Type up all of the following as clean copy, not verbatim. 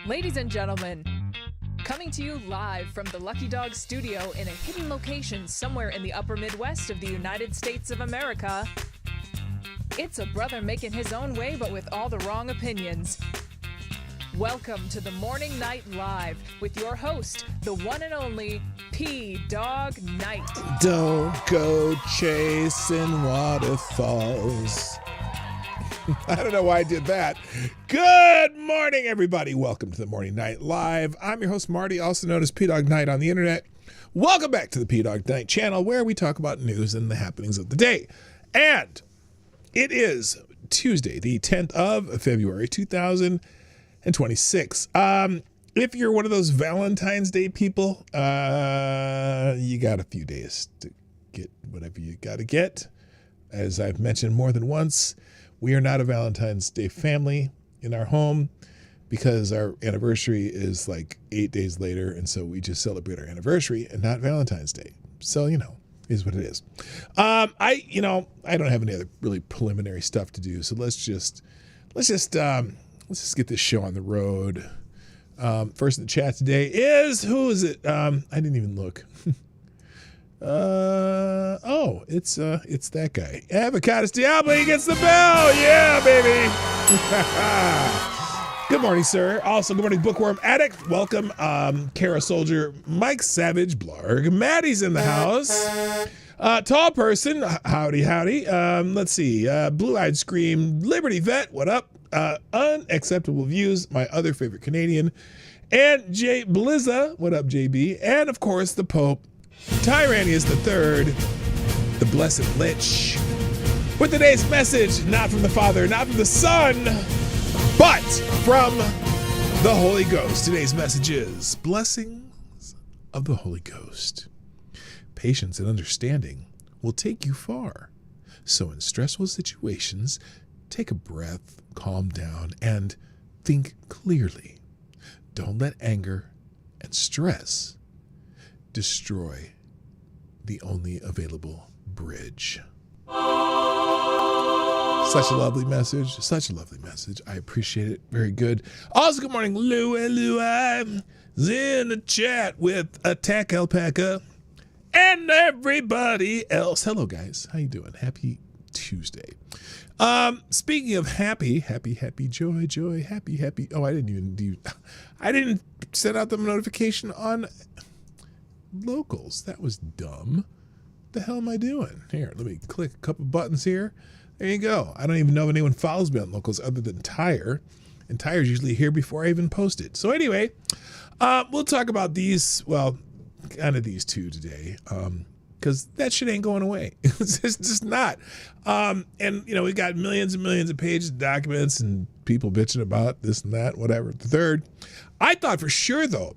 Ladies and gentlemen, coming to you live from the Lucky Dog studio in a hidden location somewhere in the upper Midwest of the United States of America, it's a brother making his own way but with all the wrong opinions. Welcome to the Morning Night Live with your host, the one and only PDawgKnight. Don't go chasing waterfalls. I don't know why I did that. Good morning, everybody. Welcome to the Morning Night Live. I'm your host, Marty, also known as PDawgKnight on the internet. Welcome back to the PDawgKnight Channel, where we talk about news and the happenings of the day. And it is Tuesday, the 10th of February, 2026. If you're one of those Valentine's Day people, you got a few days to get whatever you got to get. As I've mentioned more than once, we are not a Valentine's Day family in our home because our anniversary is like 8 days later. And so we just celebrate our anniversary and not Valentine's Day. So, is what it is. I don't have any other really preliminary stuff to do. So let's just get this show on the road. First in the chat today is, who is it? I didn't even look. It's that guy. Avocados Diablo, he gets the bell. Yeah, baby. Good morning, sir. Also, good morning, Bookworm Addict. Welcome, Kara Soldier, Mike Savage, Blarg. Maddie's in the house. Tall person, howdy. Let's see. Blue-eyed Scream, Liberty Vet, what up? Unacceptable Views, my other favorite Canadian. And Jay Blizza, what up, JB? And of course, the Pope, Tyrannius III, the Blessed Lich. With today's message, not from the Father, not from the Son, but from the Holy Ghost. Today's message is blessings of the Holy Ghost. Patience and understanding will take you far. So in stressful situations, take a breath, calm down, and think clearly. Don't let anger and stress destroy the only available bridge. Such a lovely message. I appreciate it. Very good. Also, good morning, Lou. I'm in the chat with Attack Alpaca and everybody else. Hello, guys. How you doing? Happy Tuesday. Speaking of happy, joy, happy. Oh, I didn't send out the notification on locals. That was dumb. The hell am I doing? Here, let me click a couple buttons here. There you go. I don't even know if anyone follows me on locals other than Tyre. And Tyre's usually here before I even post it. So anyway, we'll talk about these, kind of these two today. Because that shit ain't going away. It's just not. And, we got millions and millions of pages of documents and people bitching about this and that, whatever. The third, I thought for sure that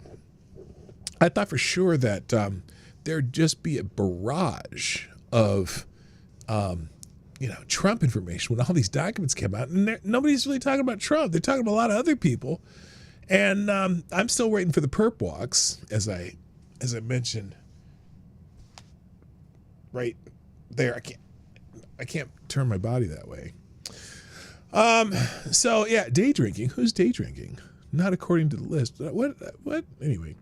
there'd just be a barrage of, Trump information when all these documents came out. And nobody's really talking about Trump. They're talking about a lot of other people. And I'm still waiting for the perp walks, as I mentioned. Right there. I can't turn my body that way. So yeah, day drinking. Who's day drinking? Not according to the list. What? Anyway.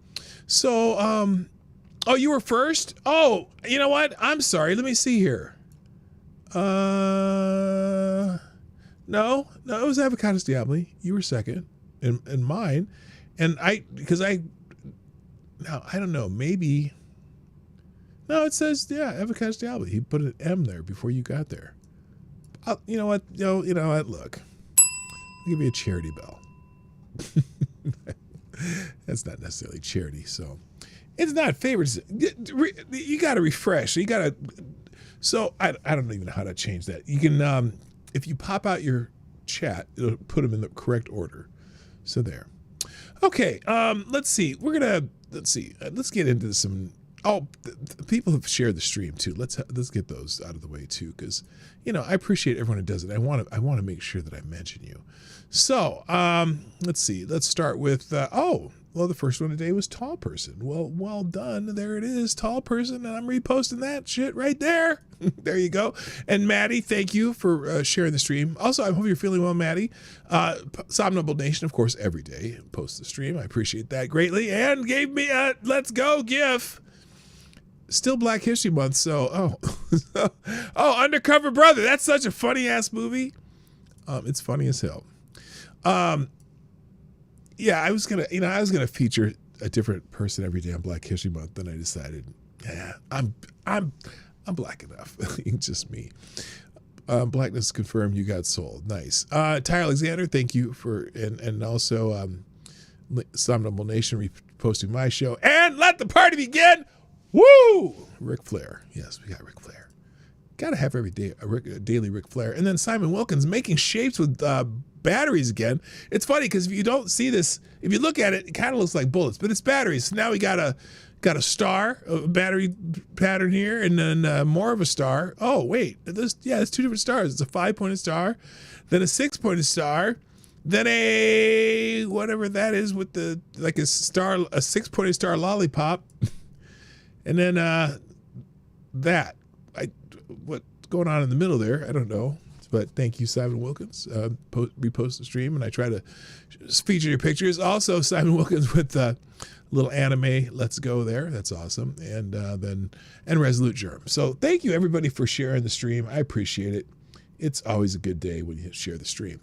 So, oh, you were first? Oh, you know what? I'm sorry. Let me see here. No, it was Avocados Diablo. You were second in mine. And I don't know, maybe. No, it says, Avocados Diablo. He put an M there before you got there. You know what? Look. I'll give you a charity bell. That's not necessarily charity, so. It's not favorites. You got to refresh. So I don't even know how to change that. You can, if you pop out your chat, it'll put them in the correct order. So there. Okay, let's see. Let's get into some people have shared the stream too. Let's get those out of the way too, because I appreciate everyone who does it. I want to make sure that I mention you. So let's see. Let's start with the first one today was tall person. Well done. There it is, tall person, and I'm reposting that shit right there. There you go. And Maddie, thank you for sharing the stream. Also, I hope you're feeling well, Maddie. Somnable Nation, of course, every day posts the stream. I appreciate that greatly, and gave me a let's go gif. Still Black History Month, so Undercover Brother. That's such a funny ass movie. It's funny as hell. Yeah, I was gonna feature a different person every day on Black History Month. Then I decided, I'm black enough. It's just me. Blackness confirmed. You got soul. Nice. Ty Alexander, thank you for and also Somnable Nation reposting my show. And let the party begin. Woo! Ric Flair. Yes, we got Ric Flair. Got to have every day a daily Ric Flair. And then Simon Wilkins making shapes with batteries again. It's funny because if you don't see this, if you look at it, it kind of looks like bullets, but it's batteries. So now we got a star, a battery pattern here, and then more of a star. Oh wait, it's two different stars. It's a 5-pointed star, then a 6-pointed star, then a whatever that is with the like a 6-pointed star lollipop, and then what's going on in the middle there? I don't know. But thank you, Simon Wilkins. Repost the stream, and I try to feature your pictures. Also, Simon Wilkins with little anime. Let's go there. That's awesome. And then Resolute Germ. So thank you, everybody, for sharing the stream. I appreciate it. It's always a good day when you share the stream.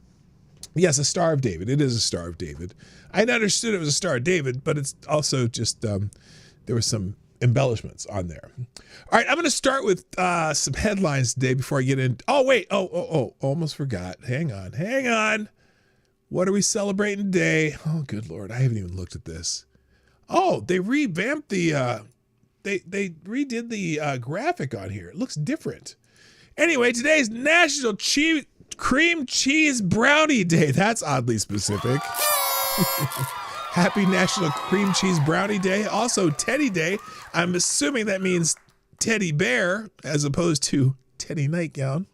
Yes, a Star of David. It is a Star of David. I understood it was a Star of David, but it's also just there was some embellishments on there. All right, I'm going to start with some headlines today before I get in. Oh, wait. Almost forgot. Hang on. What are we celebrating today? Oh, good Lord. I haven't even looked at this. Oh, they revamped the, they redid the graphic on here. It looks different. Anyway, today's National Cream Cheese Brownie Day. That's oddly specific. Happy National Cream Cheese Brownie Day. Also Teddy Day. I'm assuming that means teddy bear as opposed to teddy nightgown.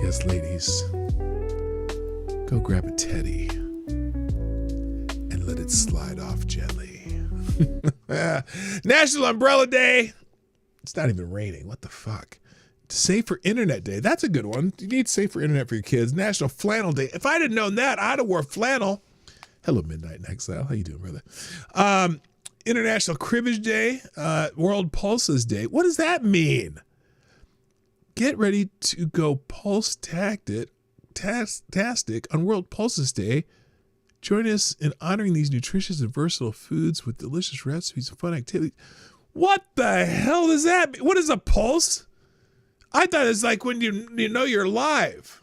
Yes, ladies. Go grab a teddy and let it slide off gently. National Umbrella Day. It's not even raining. What the fuck? Safer Internet Day. That's a good one. You need safer internet for your kids. National Flannel Day. If I'd have known that, I'd have wore flannel. Hello, Midnight in Exile. How you doing, brother? International Cribbage Day. World Pulses Day. What does that mean? Get ready to go pulse-tastic on World Pulses Day. Join us in honoring these nutritious and versatile foods with delicious recipes and fun activities. What the hell does that mean? What is a pulse? I thought it's like when you know you're live.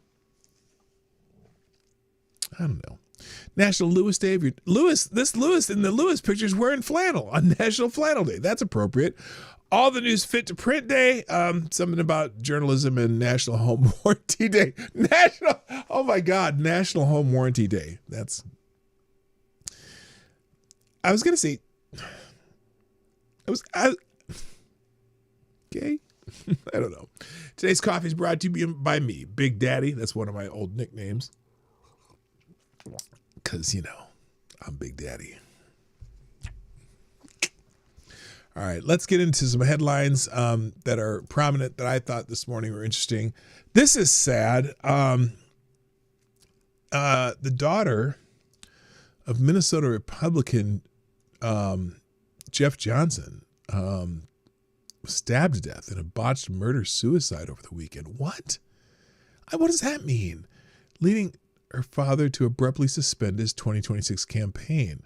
I don't know. National Lewis Day. This Lewis in the Lewis pictures wearing flannel on National Flannel Day. That's appropriate. All the News Fit to Print Day. Something about journalism and National Home Warranty Day. Oh my God, National Home Warranty Day. I was gonna say. Okay. I don't know. Today's coffee is brought to you by me, Big Daddy. That's one of my old nicknames. Because, I'm Big Daddy. All right, let's get into some headlines that are prominent that I thought this morning were interesting. This is sad. The daughter of Minnesota Republican Jeff Johnson was stabbed to death in a botched murder-suicide over the weekend. What? What does that mean? Leading her father to abruptly suspend his 2026 campaign.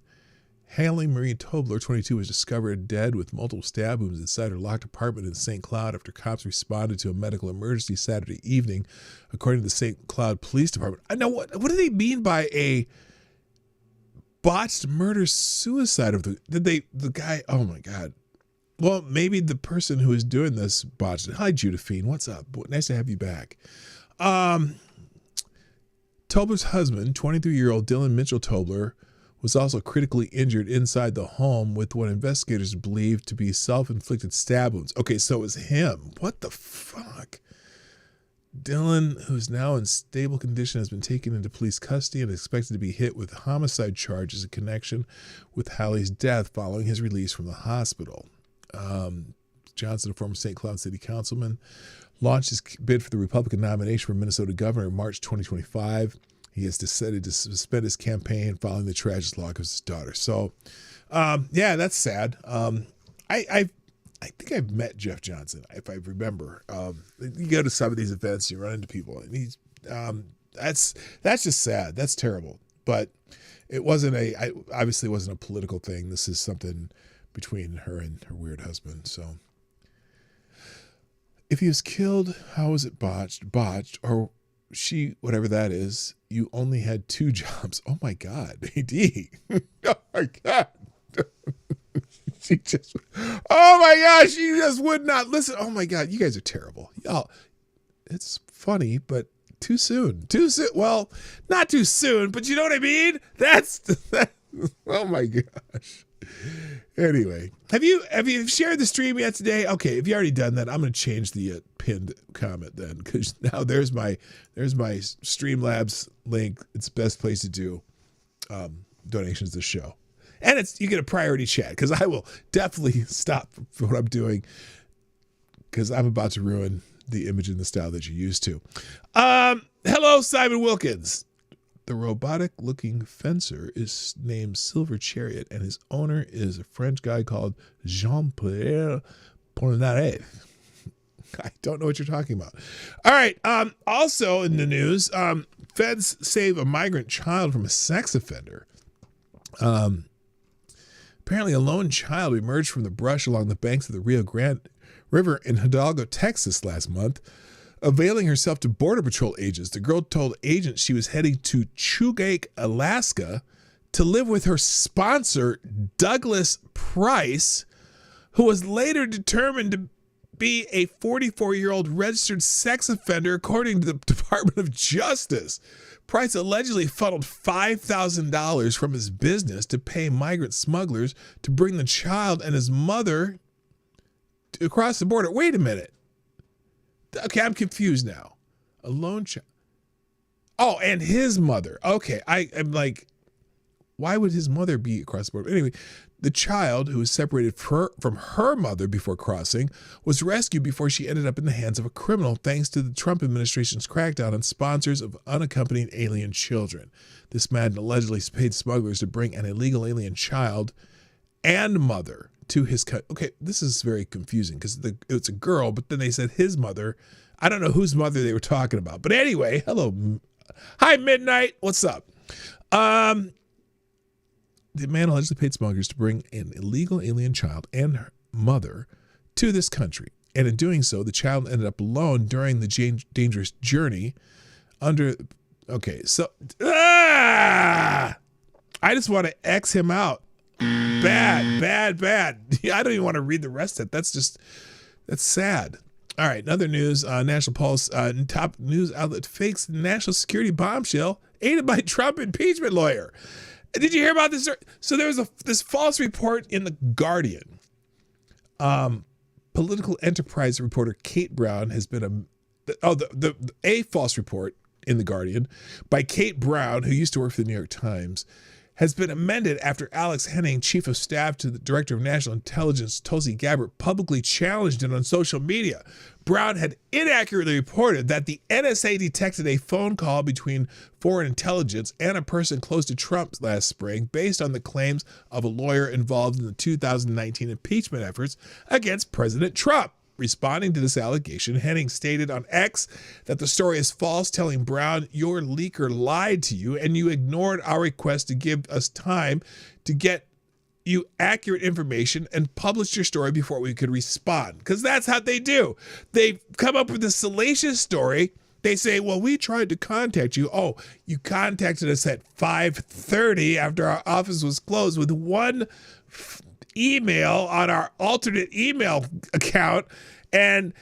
Haley Marie Tobler, 22, was discovered dead with multiple stab wounds inside her locked apartment in St. Cloud after cops responded to a medical emergency Saturday evening, according to the St. Cloud Police Department. I know what do they mean by a botched murder-suicide? The guy, oh my God. Well, maybe the person who is doing this botched it. Hi, Judafine. What's up? Nice to have you back. Tobler's husband, 23-year-old Dylan Mitchell Tobler, was also critically injured inside the home with what investigators believe to be self-inflicted stab wounds. Okay, so it was him. What the fuck? Dylan, who's now in stable condition, has been taken into police custody and is expected to be hit with homicide charges in connection with Hallie's death following his release from the hospital. Johnson, a former St. Cloud City councilman, launched his bid for the Republican nomination for Minnesota governor in March 2025. He has decided to suspend his campaign following the tragic loss of his daughter. So, yeah, that's sad. I think I've met Jeff Johnson, if I remember. You go to some of these events, you run into people, and he's that's just sad. That's terrible. But it obviously wasn't a political thing. This is something between her and her weird husband. So, if he was killed, how was it botched, or she, whatever that is? You only had 2 jobs. Oh my God, AD. Oh my God. She just, oh my gosh, she just would not listen. Oh my God, you guys are terrible. Y'all, it's funny, but too soon. Too soon. Well, not too soon, but you know what I mean? That's oh my gosh. Anyway, have you shared the stream yet today? Okay, if you already done that, I'm going to change the pinned comment then, because now there's my Streamlabs link. It's the best place to do donations to the show. And you get a priority chat, because I will definitely stop what I'm doing, because I'm about to ruin the image and the style that you're used to. Hello, Simon Wilkins. The robotic-looking fencer is named Silver Chariot, and his owner is a French guy called Jean-Pierre Polnareff. I don't know what you're talking about. All right. Also in the news, feds save a migrant child from a sex offender. Apparently, a lone child emerged from the brush along the banks of the Rio Grande River in Hidalgo, Texas last month, availing herself to Border Patrol agents. The girl told agents she was heading to Chugach, Alaska, to live with her sponsor, Douglas Price, who was later determined to be a 44-year-old registered sex offender, according to the Department of Justice. Price allegedly funneled $5,000 from his business to pay migrant smugglers to bring the child and his mother across the border. Wait a minute. Okay, I'm confused now. A lone child. Oh, and his mother. Okay, I'm like, why would his mother be across the border? Anyway, the child, who was separated from her mother before crossing, was rescued before she ended up in the hands of a criminal, thanks to the Trump administration's crackdown on sponsors of unaccompanied alien children. This man allegedly paid smugglers to bring an illegal alien child and mother to his country. Okay, this is very confusing, because it's a girl, but then they said his mother. I don't know whose mother they were talking about. But anyway, hello. Hi, Midnight. What's up? The man allegedly paid smugglers to bring an illegal alien child and her mother to this country. And in doing so, the child ended up alone during the dangerous journey okay, so, I just want to X him out. Bad. I don't even want to read the rest of it. That's sad. All right, another news, National Pulse, top news outlet fakes national security bombshell aided by Trump impeachment lawyer. Did you hear about this? So there was this false report in The Guardian. Political enterprise reporter Kate Brown has been a false report in The Guardian by Kate Brown, who used to work for the New York Times, has been amended after Alex Henning, chief of staff to the director of national intelligence, Tulsi Gabbard, publicly challenged it on social media. Brown had inaccurately reported that the NSA detected a phone call between foreign intelligence and a person close to Trump last spring, based on the claims of a lawyer involved in the 2019 impeachment efforts against President Trump. Responding to this allegation, Henning stated on X that the story is false, telling Brown, "Your leaker lied to you and you ignored our request to give us time to get you accurate information and published your story before we could respond." Because that's how they do. They come up with a salacious story. They say, well, we tried to contact you. Oh, you contacted us at 5:30 after our office was closed with one email on our alternate email account and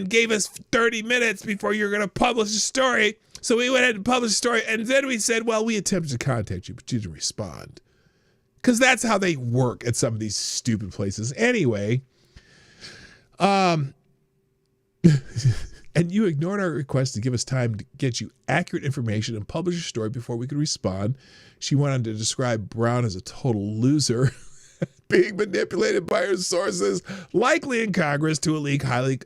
gave us 30 minutes before you're going to publish the story. So we went ahead and published the story, and then we said, well, we attempted to contact you, but you didn't respond. because that's how they work at some of these stupid places. Anyway, and you ignored our request to give us time to get you accurate information and publish your story before we could respond. She went on to describe Brown as a total loser, being manipulated by her sources, likely in Congress, to leak highly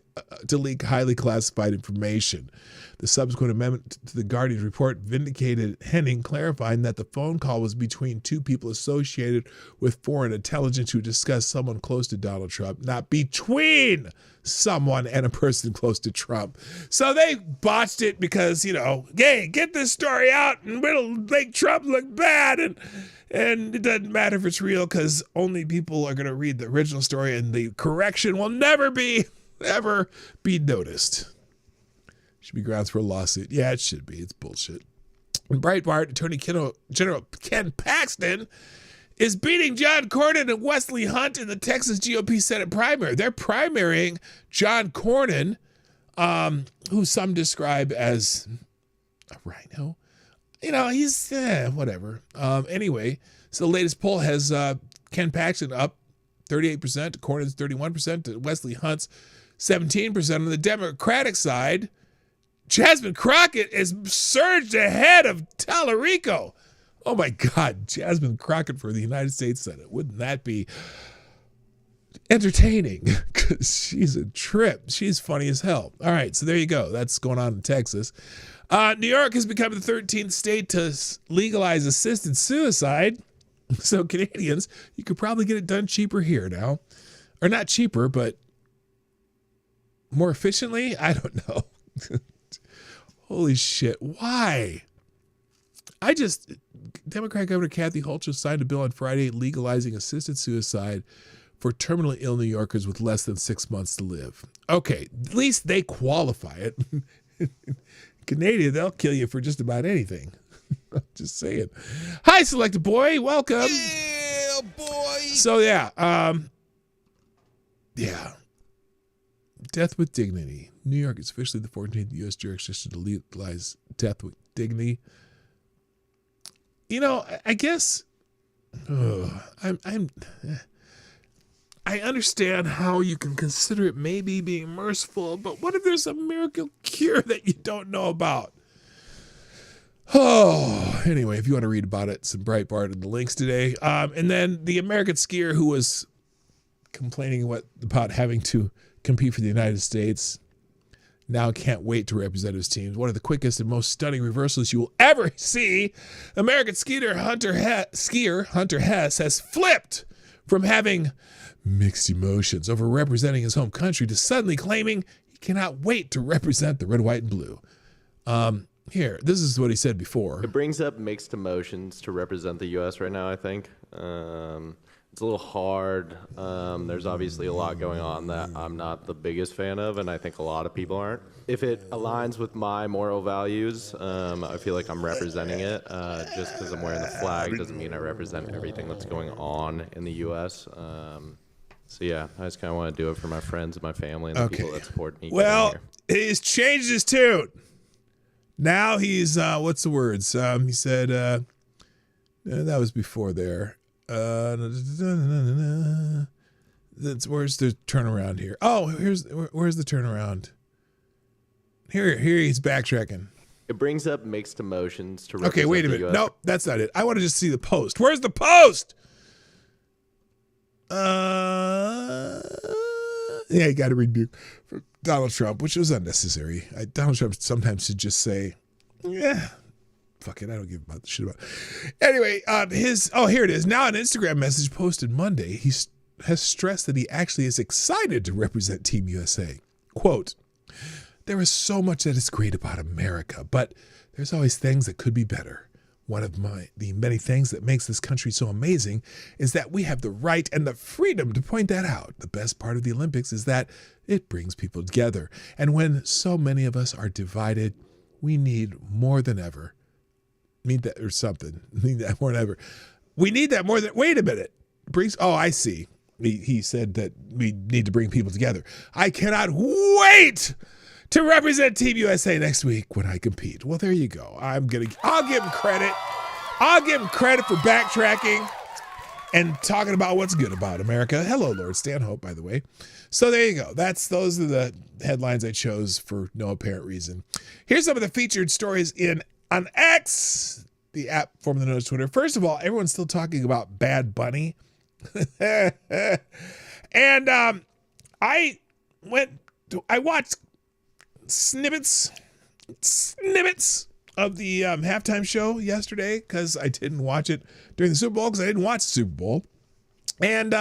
classified information. The subsequent amendment to the Guardian report vindicated Henning, clarifying that the phone call was between two people associated with foreign intelligence who discussed someone close to Donald Trump, not between someone and a person close to Trump. So they botched it because, hey, get this story out and it'll make Trump look bad. And it doesn't matter if it's real because only people are going to read the original story and the correction will never be noticed. Should be grounds for a lawsuit. Yeah, it should be. It's bullshit. In Breitbart, Attorney General Ken Paxton is beating John Cornyn and Wesley Hunt in the Texas GOP Senate primary. They're primarying John Cornyn, who some describe as a rhino. He's whatever. Anyway, so the latest poll has Ken Paxton up 38%, to Cornyn's 31%, to Wesley Hunt's 17%. On the Democratic side, Jasmine Crockett is surged ahead of Tallarico. Oh my God, Jasmine Crockett for the United States Senate. Wouldn't that be entertaining? Because she's a trip. She's funny as hell. All right, so there you go. That's going on in Texas. New York has become the 13th state to legalize assisted suicide. So Canadians, you could probably get it done cheaper here now. Or not cheaper, but more efficiently? I don't know. Holy shit. Why? Democrat Governor Kathy Hochul signed a bill on Friday legalizing assisted suicide for terminally ill New Yorkers with less than 6 months to live. Okay, at least they qualify it. Canadian, they'll kill you for just about anything. I'm just saying. Hi, Selected Boy. Welcome. Yeah, boy. So, yeah. Death with dignity. New York is officially the 14th U.S. jurisdiction to legalize death with dignity. I guess I understand how you can consider it maybe being merciful, but what if there's a miracle cure that you don't know about? Oh, anyway, if you want to read about it, some Breitbart and the links today. And then the American skier who was complaining about having to compete for the United States now can't wait to represent his team. One of the quickest and most stunning reversals you will ever see. American skier Hunter Hess has flipped from having mixed emotions over representing his home country to suddenly claiming he cannot wait to represent the red, white, and blue. Here, this is what he said before. It brings up mixed emotions to represent the U.S. right now, I think. It's a little hard. There's obviously a lot going on that I'm not the biggest fan of, and I think a lot of people aren't. If it aligns with my moral values, I feel like I'm representing it. Just because I'm wearing the flag doesn't mean I represent everything that's going on in the U.S. So yeah, I just kind of want to do it for my friends and my family and the people that support me. Well, he's changed his tune. Now he's, what's the words? He said, that was before there. Where's the turnaround here? Oh, where's the turnaround? Here he's backtracking. It brings up mixed emotions to represent Okay, wait a the minute. US. Nope, that's not it. I want to just see the post. Where's the post? Yeah, you got to rebuke Donald Trump, which was unnecessary. Donald Trump sometimes should just say, yeah, fuck it, I don't give a shit about it. Anyway, here it is. Now an Instagram message posted Monday, he has stressed that he actually is excited to represent Team USA. Quote, there is so much that is great about America, but there's always things that could be better. One of the many things that makes this country so amazing is that we have the right and the freedom to point that out. The best part of the Olympics is that it brings people together. And when so many of us are divided, we need more than ever. Need that or something. Need that more than ever. We need that more than, wait a minute. I see. He said that we need to bring people together. I cannot wait to represent Team USA next week when I compete. Well, there you go. I'll give him credit. I'll give him credit for backtracking. and talking about what's good about America. Hello, Lord Stanhope, by the way. So there you go. Those are the headlines I chose for no apparent reason. Here's some of the featured stories on X, the app formerly known as Twitter. First of all, everyone's still talking about Bad Bunny. And I watched snippets of the halftime show yesterday because I didn't watch it during the Super Bowl because I didn't watch the Super Bowl. And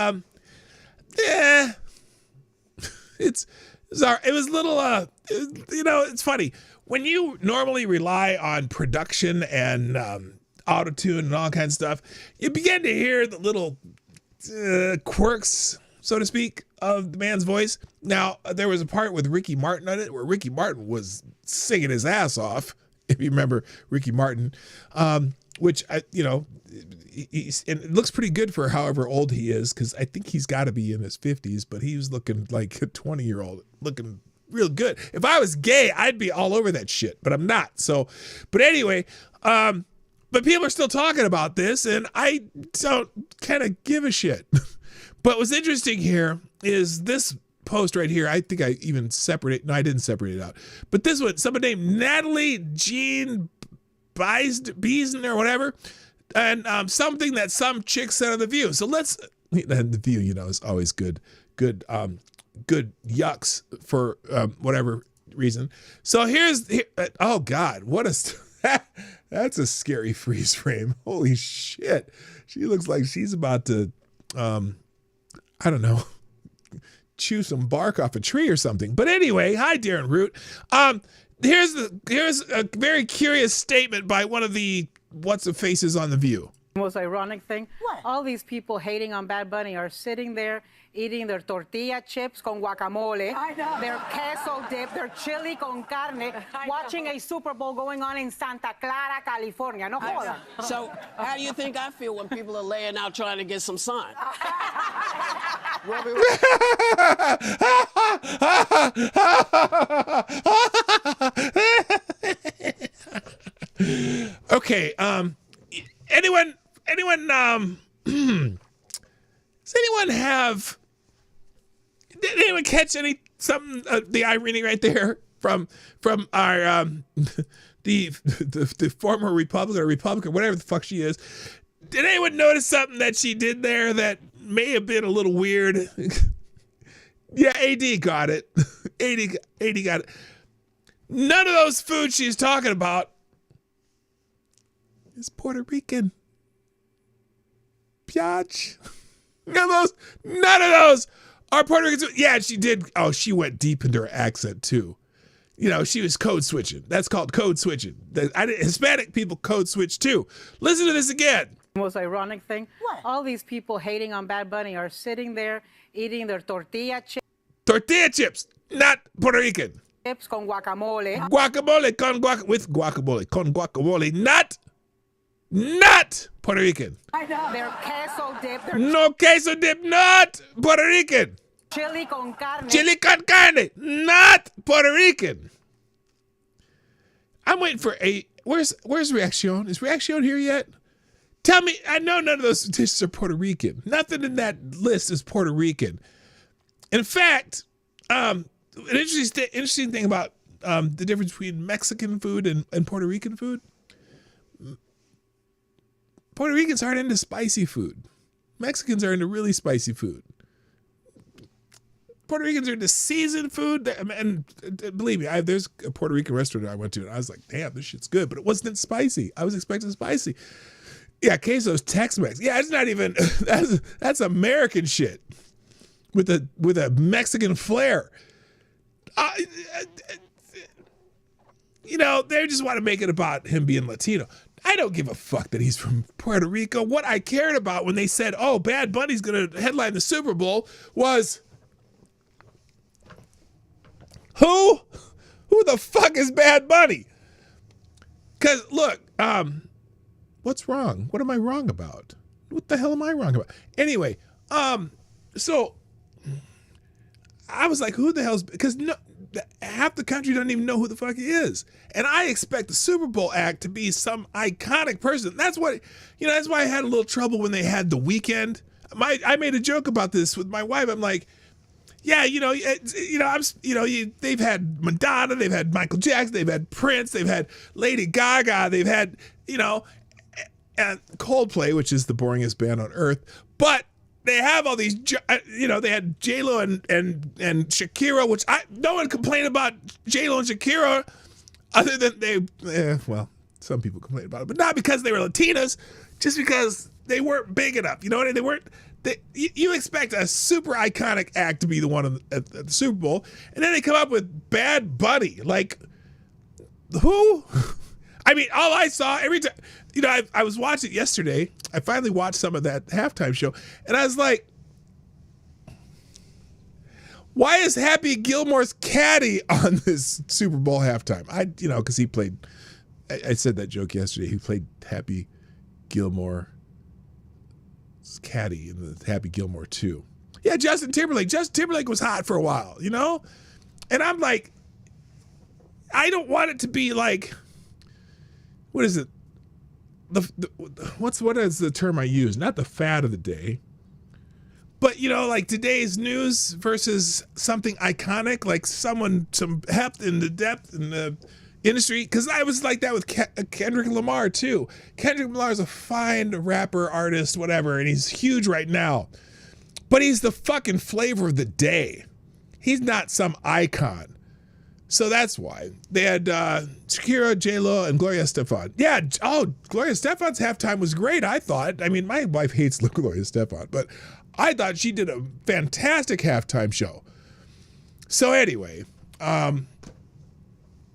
it was a little it's funny when you normally rely on production and auto-tune and all kinds of stuff, you begin to hear the little quirks, so to speak, of the man's voice. Now, there was a part with Ricky Martin on it where Ricky Martin was singing his ass off, if you remember Ricky Martin, which, and it looks pretty good for however old he is, because I think he's got to be in his 50s, but he was looking like a 20-year-old, looking real good. If I was gay, I'd be all over that shit, but I'm not. So, but anyway, but people are still talking about this, and I don't kind of give a shit. But what's interesting here is this post right here. I think I even separated. No, I didn't separate it out. But this one, someone named Natalie Jean Beason or whatever, and something that some chick said on The View. So let's. And The View, is always good yucks for whatever reason. So oh God, what a. That's a scary freeze frame. Holy shit. She looks like she's about to, I don't know, chew some bark off a tree or something. But anyway, hi, Darren Root. Here's a very curious statement by one of the what's-the-faces on The View. Most ironic thing, what? All these people hating on Bad Bunny are sitting there eating their tortilla chips con guacamole, their queso dip, their chili con carne, watching a Super Bowl going on in Santa Clara, California. No joda. So how do you think I feel when people are laying out trying to get some sun? Okay, anyone did anyone catch the irony right there from our the former Republican, whatever the fuck she is? Did anyone notice something that she did there that may have been a little weird? Yeah, AD got it. AD got it. None of those foods she's talking about is Puerto Rican. Piach. None of those are Puerto Rican. Yeah, she did. Oh, she went deep into her accent too. She was code switching. That's called code switching. Hispanic people code switch too. Listen to this again. Most ironic thing, what? All these people hating on Bad Bunny are sitting there eating their tortilla chips. Tortilla chips, not Puerto Rican. Chips con guacamole. Guacamole with guacamole con guacamole, not Puerto Rican. Their queso dip. No queso dip, not Puerto Rican. Chili con carne. Chili con carne, not Puerto Rican. I'm waiting for where's Reaction? Is Reaction here yet? Tell me, I know none of those dishes are Puerto Rican. Nothing in that list is Puerto Rican. In fact, an interesting thing about the difference between Mexican food and Puerto Rican food. Puerto Ricans aren't into spicy food. Mexicans are into really spicy food. Puerto Ricans are into seasoned food. And believe me, there's a Puerto Rican restaurant I went to, and I was like, damn, this shit's good. But it wasn't spicy. I was expecting spicy. Yeah, queso's Tex-Mex. Yeah, it's not even, that's American shit with a Mexican flair. They just want to make it about him being Latino. I don't give a fuck that he's from Puerto Rico. What I cared about when they said, oh, Bad Bunny's going to headline the Super Bowl was, who the fuck is Bad Bunny? Because, look, what's wrong? What am I wrong about? What the hell am I wrong about? Anyway, so I was like, who the hell's, because no, half the country doesn't even know who the fuck he is. And I expect the Super Bowl act to be some iconic person. That's what, that's why I had a little trouble when they had The Weeknd. I made a joke about this with my wife. I'm like, yeah, they've had Madonna, they've had Michael Jackson, they've had Prince, they've had Lady Gaga, they've had, and Coldplay, which is the boringest band on earth. But they have all these, they had J-Lo and Shakira, which no one complained about J-Lo and Shakira other than some people complained about it, but not because they were Latinas, just because they weren't big enough. You know what I mean? They weren't. You expect a super iconic act to be the one at the Super Bowl, and then they come up with Bad Bunny. Like, who? I mean, all I saw every time, I was watching it yesterday. I finally watched some of that halftime show, and I was like, why is Happy Gilmore's caddy on this Super Bowl halftime? Because he played, I said that joke yesterday. He played Happy Gilmore's caddy in the Happy Gilmore 2. Yeah, Justin Timberlake. Justin Timberlake was hot for a while, And I'm like, I don't want it to be like, what is it? What is the term I use? Not the fad of the day, but like today's news versus something iconic, like some heft in the depth in the industry. Because I was like that with Kendrick Lamar too. Kendrick Lamar is a fine rapper, artist, whatever, and he's huge right now. But he's the fucking flavor of the day. He's not some icon. So that's why they had Shakira, J-Lo, and Gloria Estefan. Yeah, Gloria Estefan's halftime was great, I thought. I mean, my wife hates Gloria Estefan, but I thought she did a fantastic halftime show. So anyway, and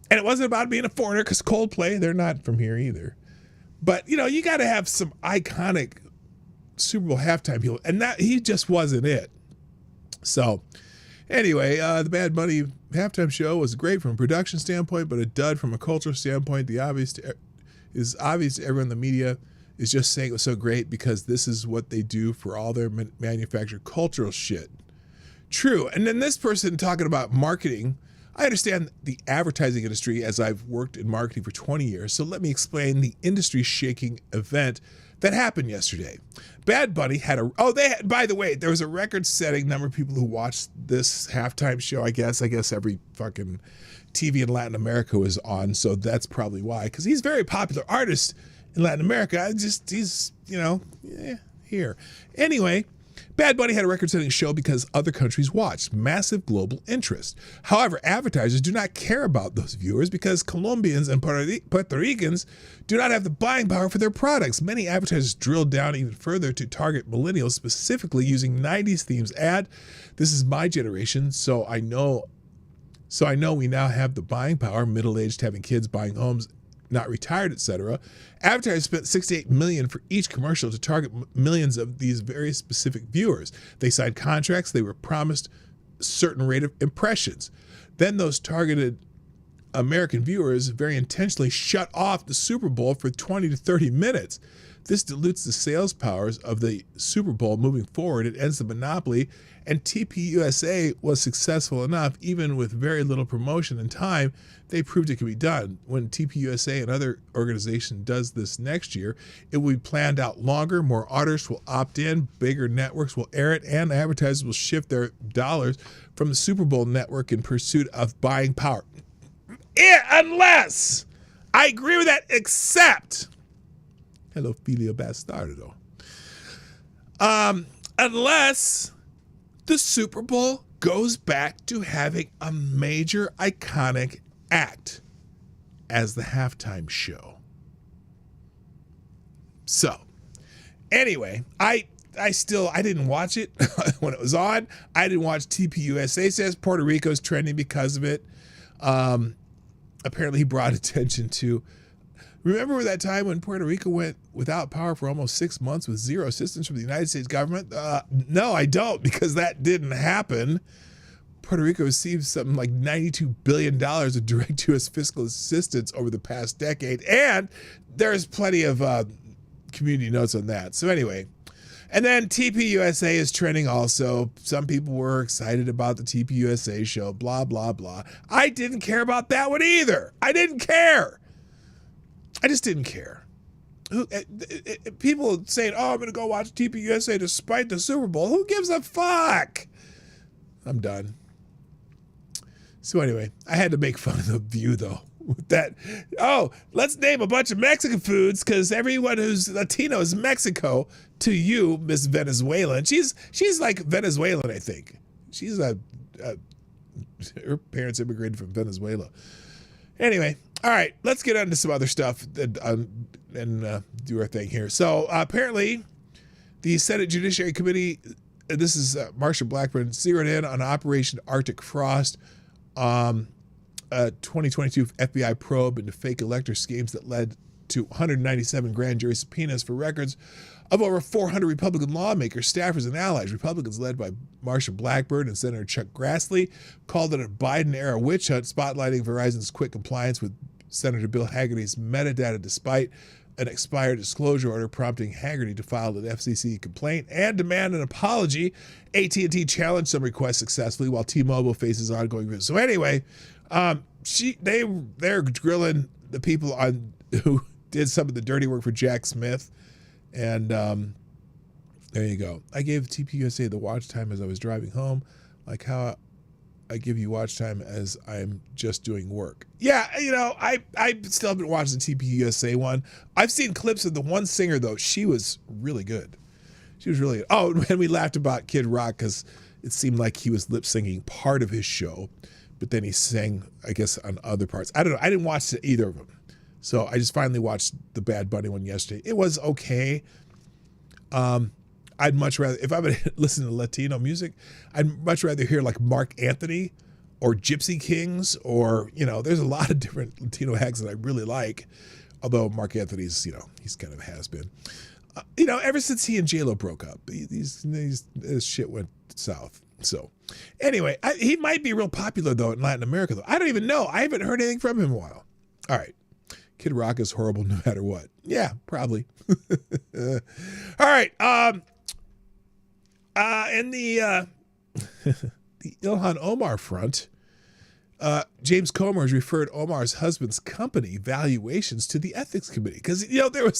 it wasn't about being a foreigner because Coldplay, they're not from here either. But, you got to have some iconic Super Bowl halftime people, and that he just wasn't it. So anyway, the Bad Bunny halftime show was great from a production standpoint, but a dud from a cultural standpoint. Is obvious to everyone in the media is just saying it was so great because this is what they do for all their manufactured cultural shit. True. And then this person talking about marketing, I understand the advertising industry as I've worked in marketing for 20 years. So let me explain the industry shaking event that happened yesterday. Bad Bunny had by the way, there was a record-setting number of people who watched this halftime show, I guess every fucking TV in Latin America was on, so that's probably why, because he's a very popular artist in Latin America. He's here. Anyway, Bad Bunny had a record-setting show because other countries watched. Massive global interest. However, advertisers do not care about those viewers because Colombians and Puerto Ricans do not have the buying power for their products. Many advertisers drilled down even further to target millennials, specifically using 90s themes ad. This is my generation, so I know we now have the buying power, middle-aged, having kids, buying homes, not retired, etc. Advertisers spent $68 million for each commercial to target millions of these very specific viewers. They signed contracts. They were promised a certain rate of impressions. Then those targeted American viewers very intentionally shut off the Super Bowl for 20 to 30 minutes. This dilutes the sales powers of the Super Bowl moving forward. It ends the monopoly, and TPUSA was successful enough, even with very little promotion and time. They proved it could be done. When TPUSA and other organization does this next year, it will be planned out longer. More artists will opt in, bigger networks will air it, and advertisers will shift their dollars from the Super Bowl network in pursuit of buying power. Unless, I agree with that, except, hello, Filio Bastardo. Unless the Super Bowl goes back to having a major iconic act as the halftime show. So, anyway, I didn't watch it when it was on. I didn't watch TPUSA. Says Puerto Rico's trending because of it. Apparently he brought attention to, remember that time when Puerto Rico went without power for almost 6 months with zero assistance from the United States government? No, I don't, because that didn't happen. Puerto Rico received something like $92 billion of direct U.S. fiscal assistance over the past decade, and there's plenty of community notes on that. So anyway, And then TPUSA is trending also. Some people were excited about the TPUSA show, blah, blah, blah. I didn't care about that one either. I didn't care. I just didn't care. People saying, oh, I'm going to go watch TPUSA despite the Super Bowl. Who gives a fuck? I'm done. So anyway, I had to make fun of the View, though. With that, oh, let's name a bunch of Mexican foods because everyone who's Latino is Mexico to you, Miss Venezuelan. She's like Venezuelan, I think. She's her parents immigrated from Venezuela. Anyway, all right, let's get on to some other stuff and do our thing here. So apparently, the Senate Judiciary Committee, this is Marsha Blackburn, zeroed in on Operation Arctic Frost. 2022 FBI probe into fake elector schemes that led to 197 grand jury subpoenas for records of over 400 Republican lawmakers, staffers, and allies. Republicans led by Marsha Blackburn and Senator Chuck Grassley called it a Biden-era witch hunt, spotlighting Verizon's quick compliance with Senator Bill Hagerty's metadata despite an expired disclosure order prompting Hagerty to file an FCC complaint and demand an apology. AT&T challenged some requests successfully while T-Mobile faces ongoing reviews. So anyway, they're grilling the people who did some of the dirty work for Jack Smith, and there you go. I gave TPUSA the watch time as I was driving home, like how I give you watch time as I'm just doing work. Yeah, I still haven't watched the TPUSA one. I've seen clips of the one singer though. She was really good. She was really good. Oh, and we laughed about Kid Rock because it seemed like he was lip singing part of his show. But then he sang, I guess, on other parts. I don't know. I didn't watch either of them. So I just finally watched the Bad Bunny one yesterday. It was okay. I'd much rather, if I would listen to Latino music, I'd much rather hear like Mark Anthony or Gypsy Kings or, there's a lot of different Latino acts that I really like. Although Mark Anthony's, he's kind of has-been. Ever since he and J-Lo broke up, this shit went south. So anyway, he might be real popular, though, in Latin America, though. I don't even know. I haven't heard anything from him in a while. All right. Kid Rock is horrible no matter what. Yeah, probably. All right. In the Ilhan Omar front, James Comer has referred Omar's husband's company valuations to the ethics committee. Because, remember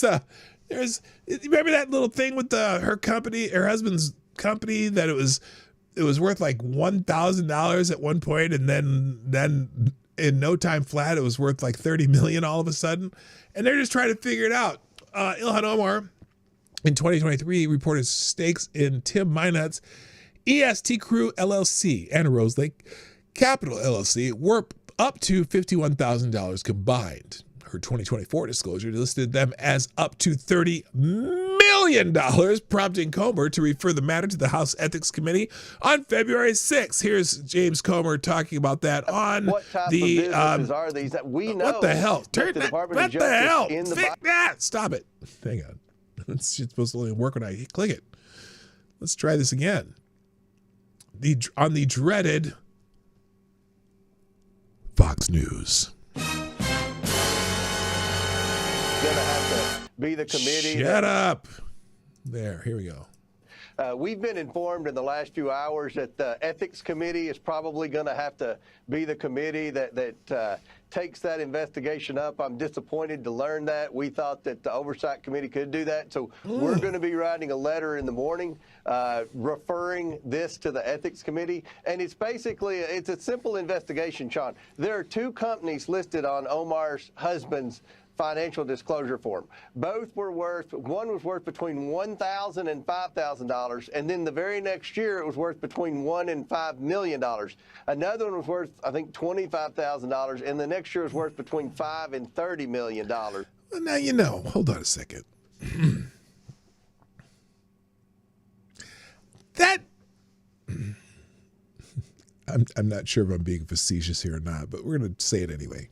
that little thing with her husband's company, that it was worth like $1,000 at one point, and then in no time flat, it was worth like $30 million all of a sudden. And they're just trying to figure it out. Ilhan Omar in 2023 reported stakes in Tim Meinhardt's EST Crew LLC and Rose Lake Capital LLC were up to $51,000 combined. Her 2024 disclosure listed them as up to $30 million, prompting Comer to refer the matter to the House Ethics Committee on February 6th. Here's James Comer talking about that on what type the. Of businesses are these that we know? What the hell? Turn that. What the hell? Fix that. Stop it. Hang on. It's supposed to only work when I click it. Let's try this again. On the dreaded Fox News. Gonna have to be the committee. Shut up. There, here we go. We've been informed in the last few hours that the ethics committee is probably going to have to be the committee that takes that investigation up. I'm disappointed to learn that. We thought that the oversight committee could do that. So we're going to be writing a letter in the morning referring this to the ethics committee. And it's basically, it's a simple investigation, Sean. There are two companies listed on Omar's husband's financial disclosure form. Both were one was worth between $1,000 and $5,000, and then the very next year it was worth between $1 and $5 million. Another one was worth, I think, $25,000, and the next year was worth between $5 and $30 million. Well, now hold on a second. That I'm not sure if I'm being facetious here or not, but we're going to say it anyway.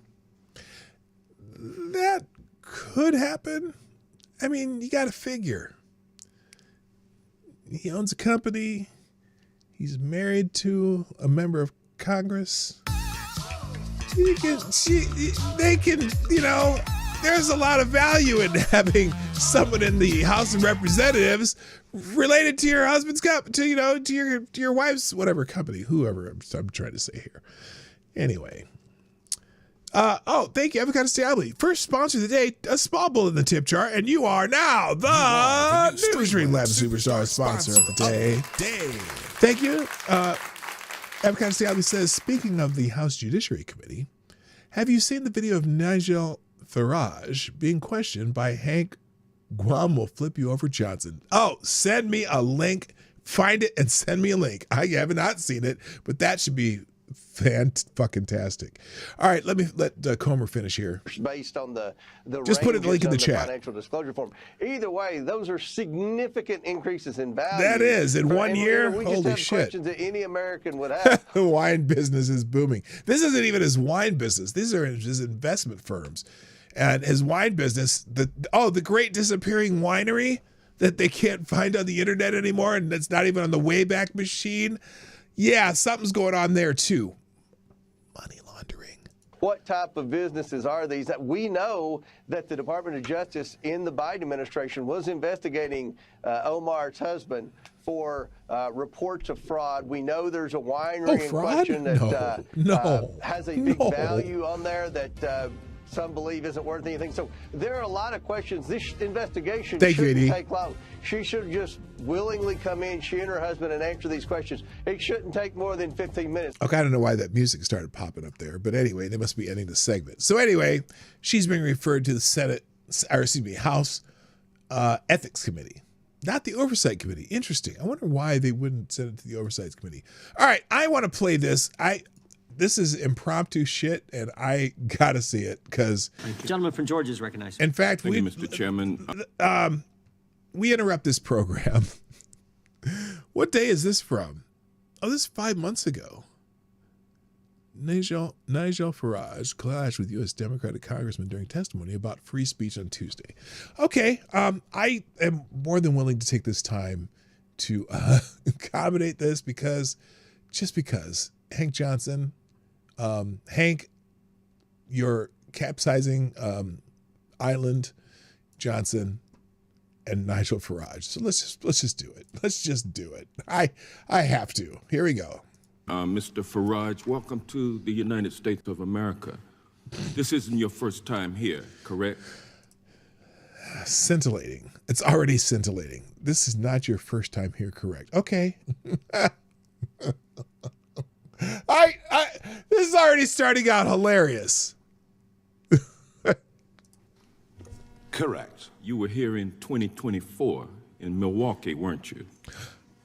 That could happen. I mean, you got to figure. He owns a company. He's married to a member of Congress. They can, there's a lot of value in having someone in the House of Representatives related to your husband's company, to your wife's whatever company, whoever I'm trying to say here. Anyway. Thank you, Avocado Stably. First sponsor of the day, a small bull in the tip jar, and you are now the new Streamlabs Superstar sponsor of the day. Thank you. Avocado Stably says, speaking of the House Judiciary Committee, have you seen the video of Nigel Farage being questioned by Hank Guam will flip you over Johnson? Oh, send me a link. Find it and send me a link. I have not seen it, but that should be fan-fucking-tastic. All right, let Comer finish here. Based on the just put a link in the chat. Financial disclosure form. Either way, those are significant increases in value. That is in 1 year. We Holy just have shit! Questions that any American would have. The wine business is booming. This isn't even his wine business. These are his investment firms, and his wine business. The great disappearing winery that they can't find on the internet anymore, and it's not even on the Wayback Machine. Yeah, something's going on there too. Money laundering. What type of businesses are these? That we know that the Department of Justice in the Biden administration was investigating Omar's husband for reports of fraud. We know there's a winery in question that has a big value on there that some believe isn't worth anything. So there are a lot of questions. This investigation shouldn't take long. She should just willingly come in, she and her husband, and answer these questions. It shouldn't take more than 15 minutes. Okay, I don't know why that music started popping up there, but anyway, they must be ending the segment. So anyway, she's being referred to the House Ethics Committee, not the Oversight Committee. Interesting. I wonder why they wouldn't send it to the Oversight Committee. All right, I want to play this. This is impromptu shit, and I gotta see it because gentleman from Georgia is recognized. In fact, Thank you, Mr. Chairman. We interrupt this program. What day is this from? Oh, this is 5 months ago. Nigel Farage clashed with U.S. Democratic congressman during testimony about free speech on Tuesday. Okay, I am more than willing to take this time to accommodate this because Hank Johnson, Hank, you're capsizing Island Johnson and Nigel Farage. So let's just do it. Let's just do it. I have to. Here we go. Mr. Farage, welcome to the United States of America. This isn't your first time here, correct? Scintillating. It's already scintillating. This is not your first time here, correct? Okay. This is already starting out hilarious. Correct. You were here in 2024 in Milwaukee, weren't you?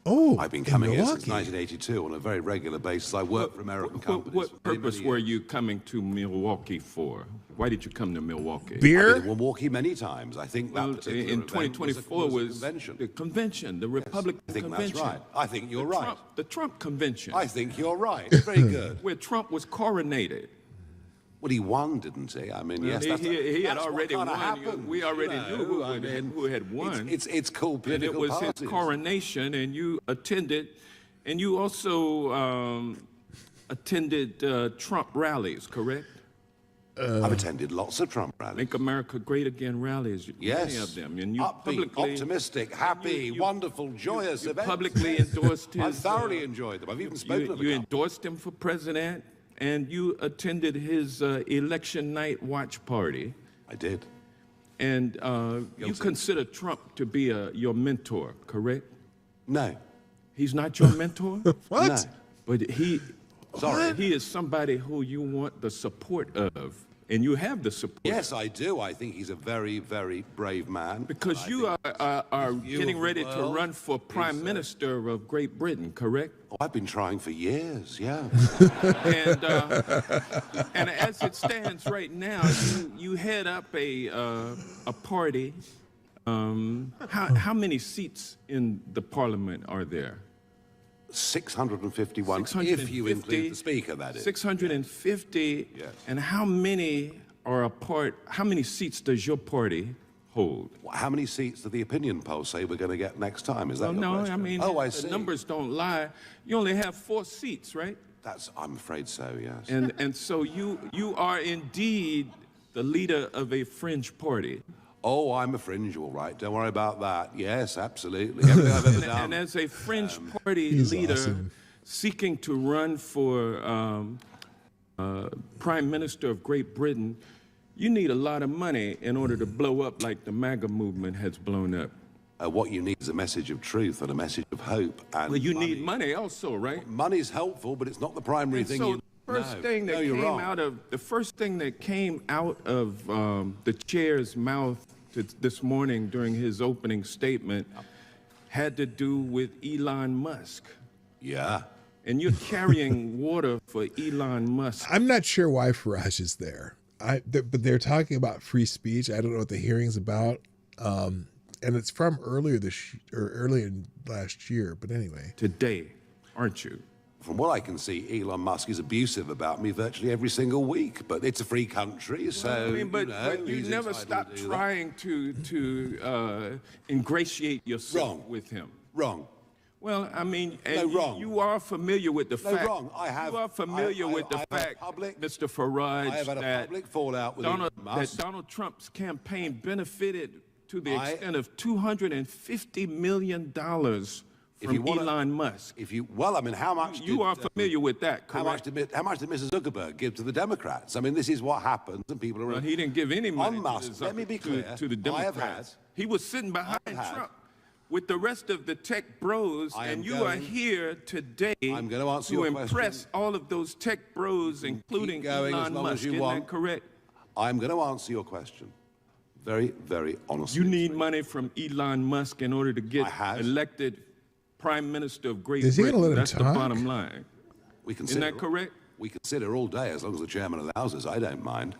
Oh, I've been coming here since 1982 on a very regular basis. I work for American companies. What purpose were you coming to Milwaukee for? Why did you come to Milwaukee? Beer? I've been to Milwaukee many times. I think that particular in event 2024 was the convention. The Republican I think convention. that's right. I think you're right. The Trump convention. I think you're right. Very good. Where Trump was coronated. Well, he won, didn't he? I mean, yes, he had that's already what won. Happened, we already knew who had won. It's called political And it was parties. his coronation, and you attended, and you also attended Trump rallies, correct? I've attended lots of Trump rallies. Make America Great Again rallies, yes. many of them. And you upbeat, publicly, optimistic, happy, wonderful, joyous you events. publicly endorsed his... I thoroughly enjoyed them. I've even spoken of You endorsed him for president, and you attended his election night watch party. I did. And you consider Trump to be your mentor, correct? No. He's not your mentor? What? No. But he is somebody who you want the support of, and you have the support. Yes, I do. I think he's a very, very brave man. Because you are getting ready to run for Prime Minister of Great Britain, correct? Oh, I've been trying for years, yeah. And as it stands right now, you head up a party. How many seats in the Parliament are there? 651, if you include the Speaker, that is. 650. Yes. And how many are a part? How many seats does your party hold? How many seats do the opinion polls say we're going to get next time? Is that your No, question? I mean, I the see. numbers don't lie. You only have 4 seats, right? I'm afraid so, yes. And so you are indeed the leader of a fringe party. Oh, I'm a fringe, all right. Don't worry about that. Yes, absolutely. Everything I've ever done. And as a fringe party leader awesome. seeking to run for Prime Minister of Great Britain, you need a lot of money in order to blow up like the MAGA movement has blown up. What you need is a message of truth and a message of hope. And Well, you need money also, right? Money's helpful, but it's not the primary And thing. so You the first thing that no, you're came wrong. out of the first thing that came out of the chair's mouth this morning during his opening statement had to do with Elon Musk. Yeah. And you're carrying water for Elon Musk. I'm not sure why Farage is there. But they're talking about free speech. I don't know what the hearing's about. And it's from earlier last year. But anyway. Today, aren't you? From what I can see, Elon Musk is abusive about me virtually every single week. But it's a free country, so but you he's never entitled stop to do that. trying to ingratiate yourself with him. Wrong. Well, I mean, No, and wrong. you are familiar with the No, fact. wrong. I have. You are familiar with the I've had fact, public- Mr. Farage, I have had a that public fallout with Donald, Elon Musk. that Donald Trump's campaign benefited to the I- extent of $250 million If from you wanna- Elon Musk. Well, I mean, how much? You are familiar with that, How much correct? did Mr. Zuckerberg give to the Democrats? I mean, this is what happens, and people are. Well, he didn't give any money On Musk. to, Let me be clear. to the I have Democrats. had. He was sitting behind had- Trump with the rest of the tech bros, I am and you are going- here today I'm going to answer to your impress question. all of those tech bros, including going as Elon long as Musk. you Isn't want. that correct? I'm going to answer your question very, very honestly. You need money from Elon Musk in order to get I have. elected Prime Minister of Great Is he gonna Britain. let him That's the talk? bottom line. We Isn't consider, that correct? We consider all day, as long as the chairman allows us. I don't mind.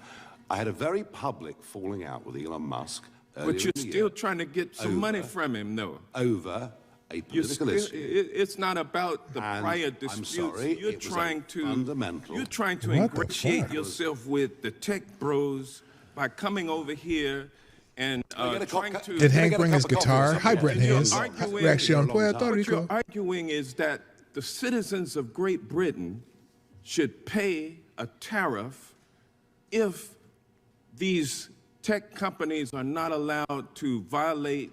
I had a very public falling out with Elon Musk. But earlier you're in the still year trying to get some money from him, though. over a You're political still, issue. it's not about the And prior I'm disputes. sorry, you're it was a trying to fundamental- You're trying to What the ingratiate fuck? yourself with the tech bros by coming over here and I get a trying cup- to. Did Can I Hank get a bring cup his of coffee or guitar? something? Hi, Brent And you're Hayes. arguing- Reaction Puerto What Rico. you're arguing is that the citizens of Great Britain should pay a tariff if these tech companies are not allowed to violate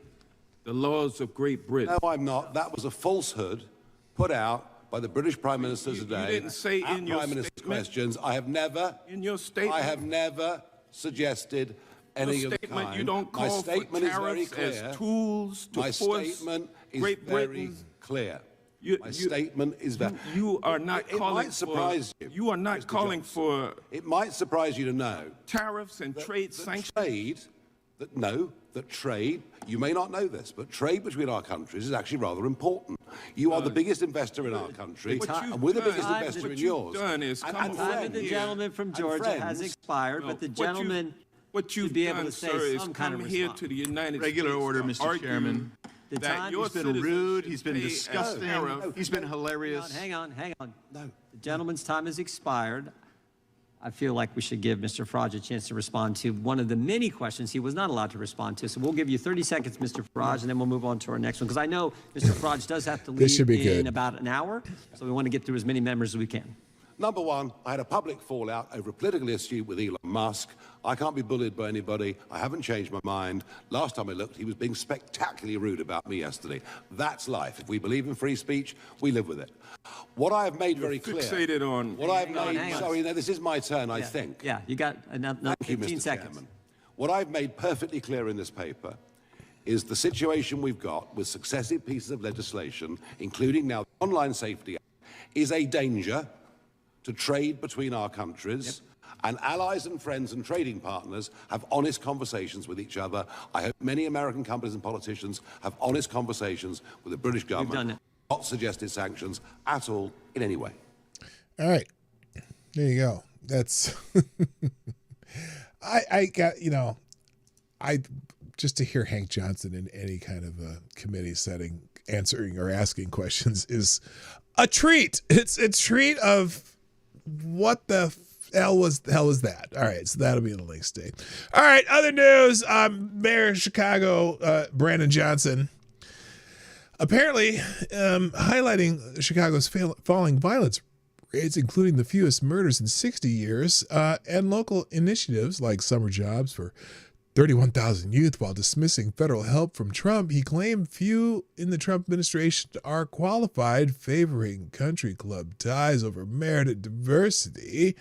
the laws of Great Britain. No, I'm not. That was a falsehood put out by the British Prime Minister You today. didn't say at in your Prime Minister's statement- questions. I have never. In your statement- I have never suggested any Your of the statement, kind. you don't My call for statement is very tariffs clear. as tools to My force statement is Great very Britain. clear. You- My you- statement is very. You are not It calling might surprise for. you. You are not Mr. calling Johnson. for It might surprise you to know tariffs and trade that sanctions. trade, you may not know this, but trade between our countries is actually rather important. You are the biggest investor in our country, What you've and we're the done- biggest what investor in you've yours. done is come over Time of the here. gentleman from And Georgia has friends- expired, but the What you- gentleman What should you've be able done, to say sir, is some kind come of here response. to the United Regular States order, to Mr. argue Chairman. The that time your has He's been citizens rude. should He's been pay a disgusting. tariff. He's been hilarious. Hang on. No. The gentleman's time has expired. I feel like we should give Mr. Farage a chance to respond to one of the many questions he was not allowed to respond to. So we'll give you 30 seconds, Mr. Farage, and then we'll move on to our next one. Because I know Mr. Farage does have to leave This should be in good. about an hour, so we want to get through as many members as we can. Number one, I had a public fallout over a political issue with Elon Musk. I can't be bullied by anybody. I haven't changed my mind. Last time I looked, he was being spectacularly rude about me yesterday. That's life. If we believe in free speech, we live with it. What I have made very clear. fixated on- What I have Hang on, made. hang on. Sorry, no, this is my turn, I think. Yeah, you got another Thank you, 15 Mr. seconds. Chairman. What I've made perfectly clear in this paper is the situation we've got with successive pieces of legislation, including now the Online Safety Act, is a danger to trade between our countries. And allies and friends and trading partners have honest conversations with each other. I hope many American companies and politicians have honest conversations with the British government. done it. Not suggested sanctions at all in any way. All right. There you go. That's I got, I just to hear Hank Johnson in any kind of a committee setting answering or asking questions is a treat. It's a treat of what the hell was that? All right, so that'll be in the links today. All right, other news. Mayor of Chicago, Brandon Johnson, apparently highlighting Chicago's falling violence rates, including the fewest murders in 60 years, and local initiatives like summer jobs for 31,000 youth while dismissing federal help from Trump. He claimed few in the Trump administration are qualified, favoring country club ties over merited diversity.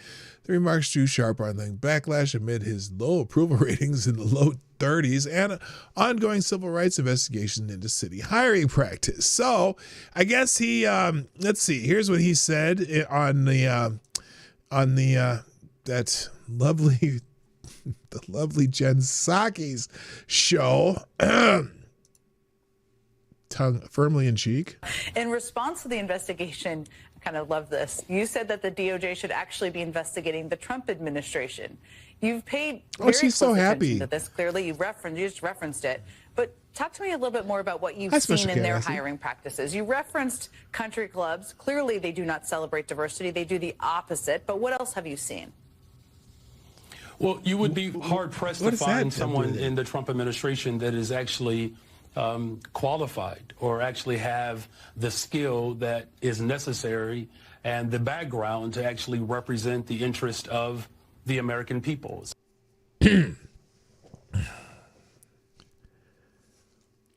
The remarks drew sharp online backlash amid his low approval ratings in the low 30s and ongoing civil rights investigation into city hiring practice. So I guess he, let's see, here's what he said on the that lovely the lovely Jen Psaki's show. Tongue firmly in cheek. In response to the investigation, I kind of love this. You said that the DOJ should actually be investigating the Trump administration. You've paid very she's so close happy attention to this. Clearly, you just referenced it. But talk to me a little bit more about what you've Hi, seen Special in their K, hiring practices. You referenced country clubs. Clearly, they do not celebrate diversity. They do the opposite. But what else have you seen? Well, you would be hard-pressed to find someone in the Trump administration that is actually qualified or actually have the skill that is necessary and the background to actually represent the interest of the American people.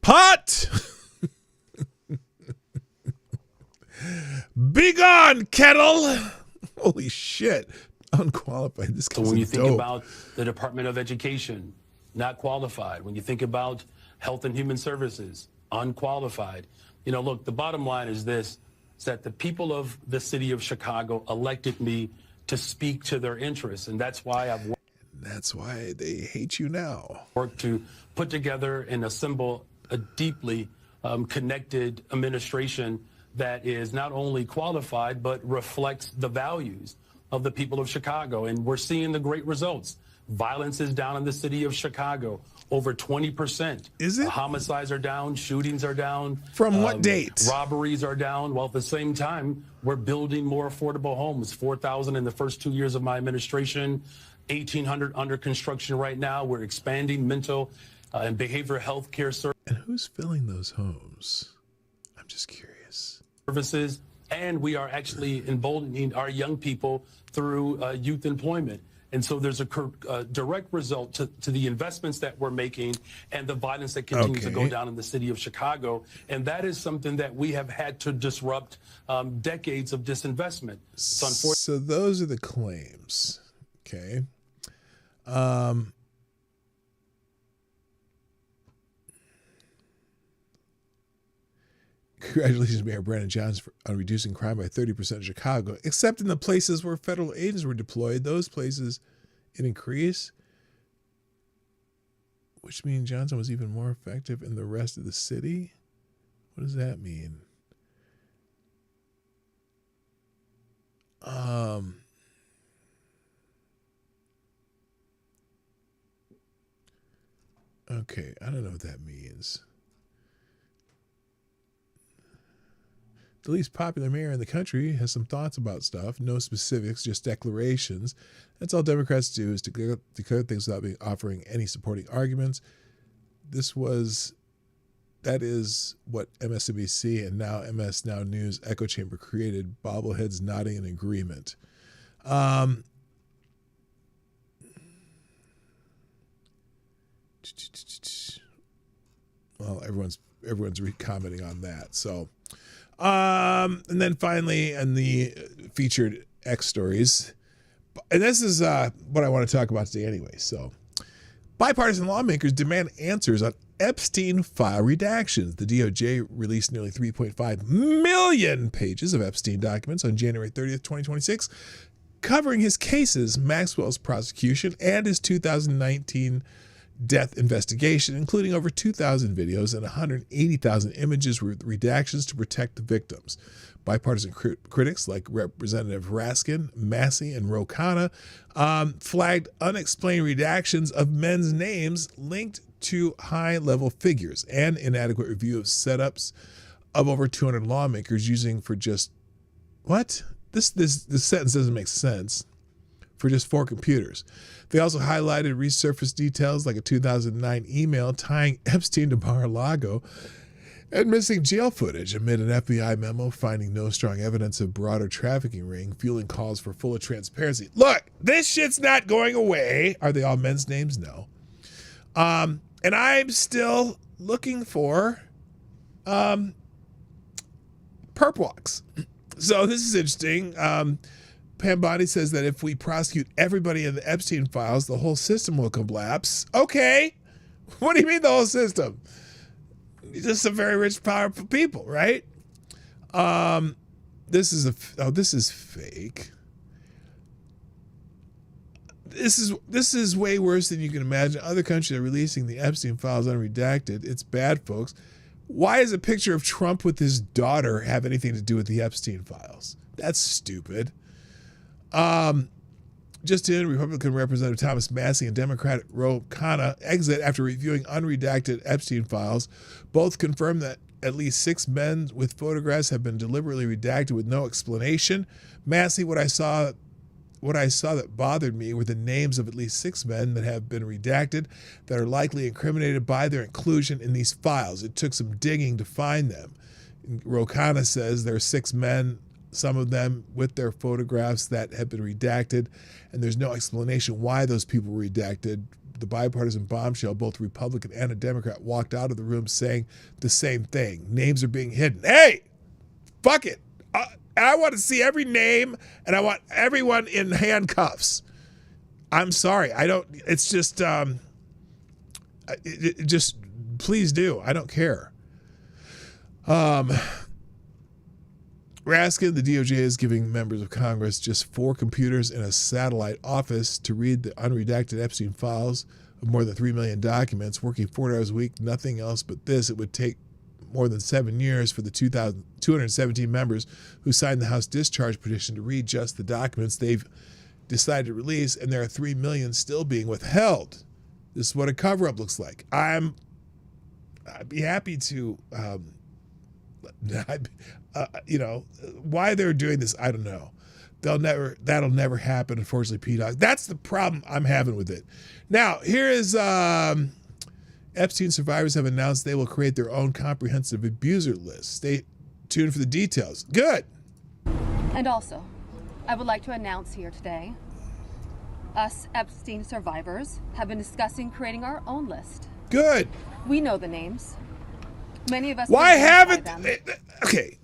Pot! Be gone, kettle! Holy shit. Unqualified. This So guy's when you think dope. about the Department of Education, not qualified. When you think about Health and Human Services, unqualified. You know, look, the bottom line is this, is that the people of the city of Chicago elected me to speak to their interests. And that's why I've worked. That's why they hate you now. Worked to put together and assemble a deeply connected administration that is not only qualified, but reflects the values of the people of Chicago. And we're seeing the great results. Violence is down in the city of Chicago, over 20%. Is it? Homicides are down, shootings are down. From what date? Robberies are down, while at the same time, we're building more affordable homes. 4,000 in the first 2 years of my administration, 1,800 under construction right now. We're expanding mental and behavioral health care services. And who's filling those homes? I'm just curious. Services, and we are actually emboldening our young people through youth employment. And so there's a direct result to the investments that we're making and the violence that continues to go down in the city of Chicago. And that is something that we have had to disrupt decades of disinvestment. So those are the claims. Okay. Congratulations, Mayor Brandon Johnson, on reducing crime by 30% in Chicago, except in the places where federal agents were deployed. Those places, it increased, which means Johnson was even more effective in the rest of the city. What does that mean? Okay, I don't know what that means. The least popular mayor in the country has some thoughts about stuff, no specifics, just declarations. That's all Democrats do, is declare things without offering any supporting arguments. That is what MSNBC and now MS Now News echo chamber created, bobbleheads nodding in agreement. Well, everyone's commenting on that. So, and then finally, in the featured X stories, and this is what I want to talk about today anyway. So, bipartisan lawmakers demand answers on Epstein file redactions. The DOJ released nearly 3.5 million pages of Epstein documents on January 30th, 2026, covering his cases, Maxwell's prosecution, and his 2019 death investigation, including over 2,000 videos and 180,000 images with redactions to protect the victims. Bipartisan critics like Representative Raskin, Massey, and Ro Khanna flagged unexplained redactions of men's names linked to high-level figures and inadequate review of setups of over 200 lawmakers using for just what? This sentence doesn't make sense. For just 4 computers. They also highlighted resurfaced details like a 2009 email tying Epstein to Mar-a-Lago And missing jail footage amid an FBI memo finding no strong evidence of broader trafficking ring, fueling calls for fuller transparency. Look, this shit's not going away. Are they all men's names? No. And I'm still looking for perp walks. So this is interesting. Pam Bondi says that if we prosecute everybody in the Epstein files, the whole system will collapse. Okay. What do you mean the whole system? Just some very rich, powerful people, right? This is fake. This is way worse than you can imagine. Other countries are releasing the Epstein files unredacted. It's bad, folks. Why does a picture of Trump with his daughter have anything to do with the Epstein files? That's stupid. Just in, Republican Representative Thomas Massie and Democrat Ro Khanna exit after reviewing unredacted Epstein files. Both confirmed that at least 6 men with photographs have been deliberately redacted with no explanation. Massie, what I saw that bothered me were the names of at least 6 men that have been redacted that are likely incriminated by their inclusion in these files. It took some digging to find them. Ro Khanna says there are 6 men, some of them with their photographs that have been redacted, and there's no explanation why those people were redacted. The bipartisan bombshell, both Republican and a Democrat, walked out of the room saying the same thing. Names are being hidden. Hey, fuck it. I want to see every name, and I want everyone in handcuffs. I'm sorry. I don't, it's just, just please do. I don't care. Raskin, the DOJ is giving members of Congress just 4 computers in a satellite office to read the unredacted Epstein files of more than 3 million documents, working 4 hours a week, nothing else but this. It would take more than 7 years for the 217 members who signed the House discharge petition to read just the documents they've decided to release, and there are 3 million still being withheld. This is what a cover-up looks like. I'd be happy to, why they're doing this, I don't know. That'll never happen, unfortunately, PDawg. That's the problem I'm having with it. Now, here is Epstein survivors have announced they will create their own comprehensive abuser list. Stay tuned for the details. Good. And also, I would like to announce here today, us Epstein survivors have been discussing creating our own list. Good. We know the names. Many of us. Why haven't they? Okay.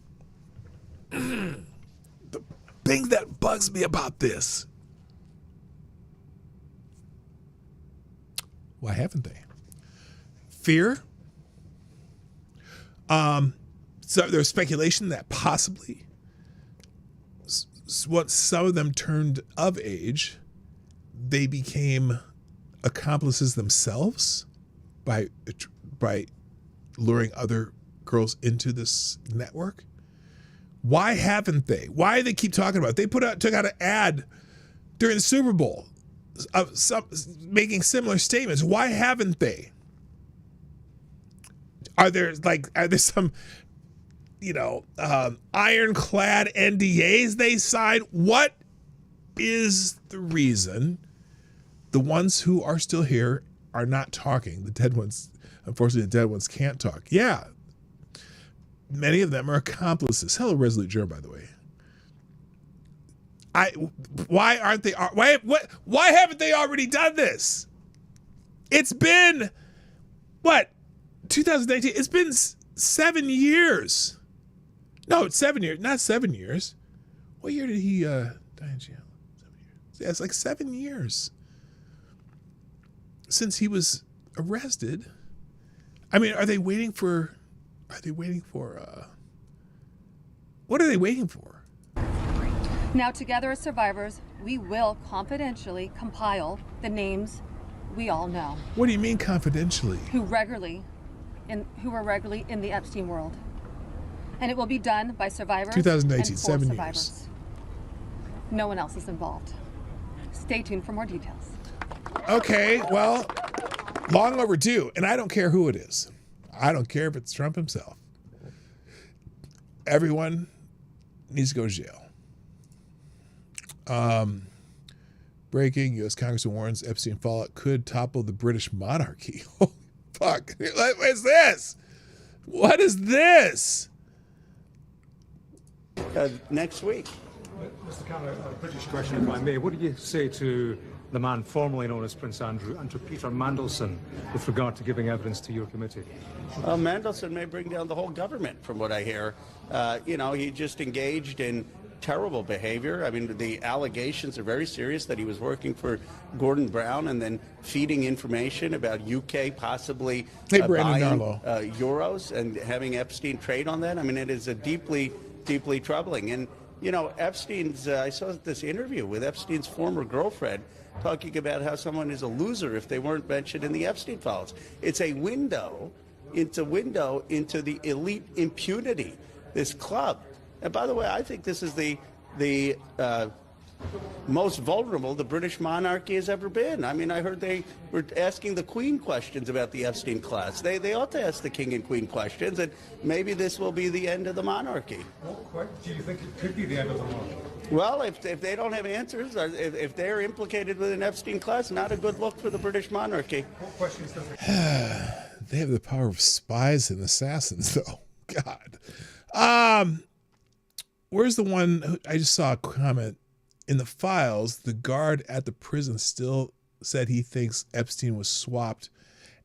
The thing that bugs me about this. Why haven't they? Fear. So there's speculation that possibly once some of them turned of age, they became accomplices themselves by luring other girls into this network. Why haven't they? Why do they keep talking about it? They took out an ad during the Super Bowl of making similar statements. Why haven't they? Are there some, ironclad NDAs they signed? What is the reason the ones who are still here are not talking? The dead ones, unfortunately, the dead ones can't talk. Yeah. Many of them are accomplices. Hello, Resolute Germ, by the way. Why aren't they? Why haven't they already done this? It's been, 2019? It's been 7 years. No, it's 7 years. Not 7 years. What year did he die in jail? 7 years. Yeah, it's like 7 years since he was arrested. I mean, are they waiting for? What are they waiting for? Now, together as survivors, we will confidentially compile the names we all know. What do you mean confidentially? Who were regularly in the Epstein world. And it will be done by survivors 2018, and for 7 survivors. years. No one else is involved. Stay tuned for more details. Okay, well, long overdue, and I don't care who it is. I don't care if it's Trump himself. Everyone needs to go to jail. Breaking, U.S. Congressman warns Epstein fallout could topple the British monarchy. Holy fuck. What is this? What is this? Next week. Mr. Cameron, a British question, if I may. What do you say to the man formerly known as Prince Andrew and to Peter Mandelson with regard to giving evidence to your committee? Mandelson may bring down the whole government, from what I hear. He just engaged in terrible behavior. I mean, the allegations are very serious that he was working for Gordon Brown and then feeding information about UK possibly buying euros and having Epstein trade on that. I mean, it is a deeply, deeply troubling. And, Epstein's, I saw this interview with Epstein's former girlfriend talking about how someone is a loser if they weren't mentioned in the Epstein files. It's a window into the elite impunity, this club. And by the way, I think this is the most vulnerable the British monarchy has ever been. I mean, I heard they were asking the Queen questions about the Epstein class. They ought to ask the King and Queen questions, and maybe this will be the end of the monarchy. Do you think it could be the end of the monarchy? Well, if they don't have answers, or if they're implicated with an Epstein class, not a good look for the British monarchy. What questions does They have the power of spies and assassins, though. God. Where's the one? I just saw a comment in the files. The guard at the prison still said he thinks Epstein was swapped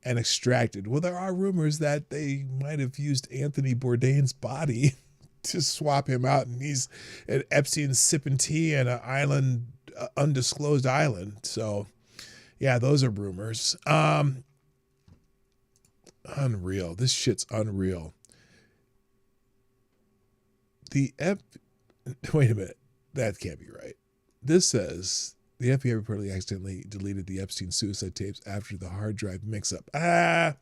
and extracted. Well, there are rumors that they might have used Anthony Bourdain's body to swap him out, and he's at Epstein's sipping tea in an island, undisclosed island. So, yeah, those are rumors. Unreal. This shit's unreal. Wait a minute. That can't be right. This says the FBI reportedly accidentally deleted the Epstein suicide tapes after the hard drive mix-up. Yeah,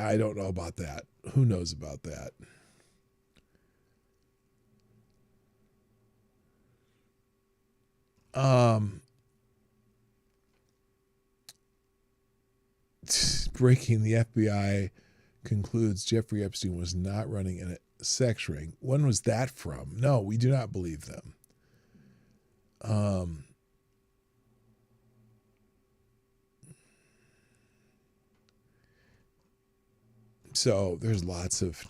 I don't know about that. Who knows about that? Breaking, the FBI concludes Jeffrey Epstein was not running a sex ring. When was that from? No, we do not believe them. So there's lots of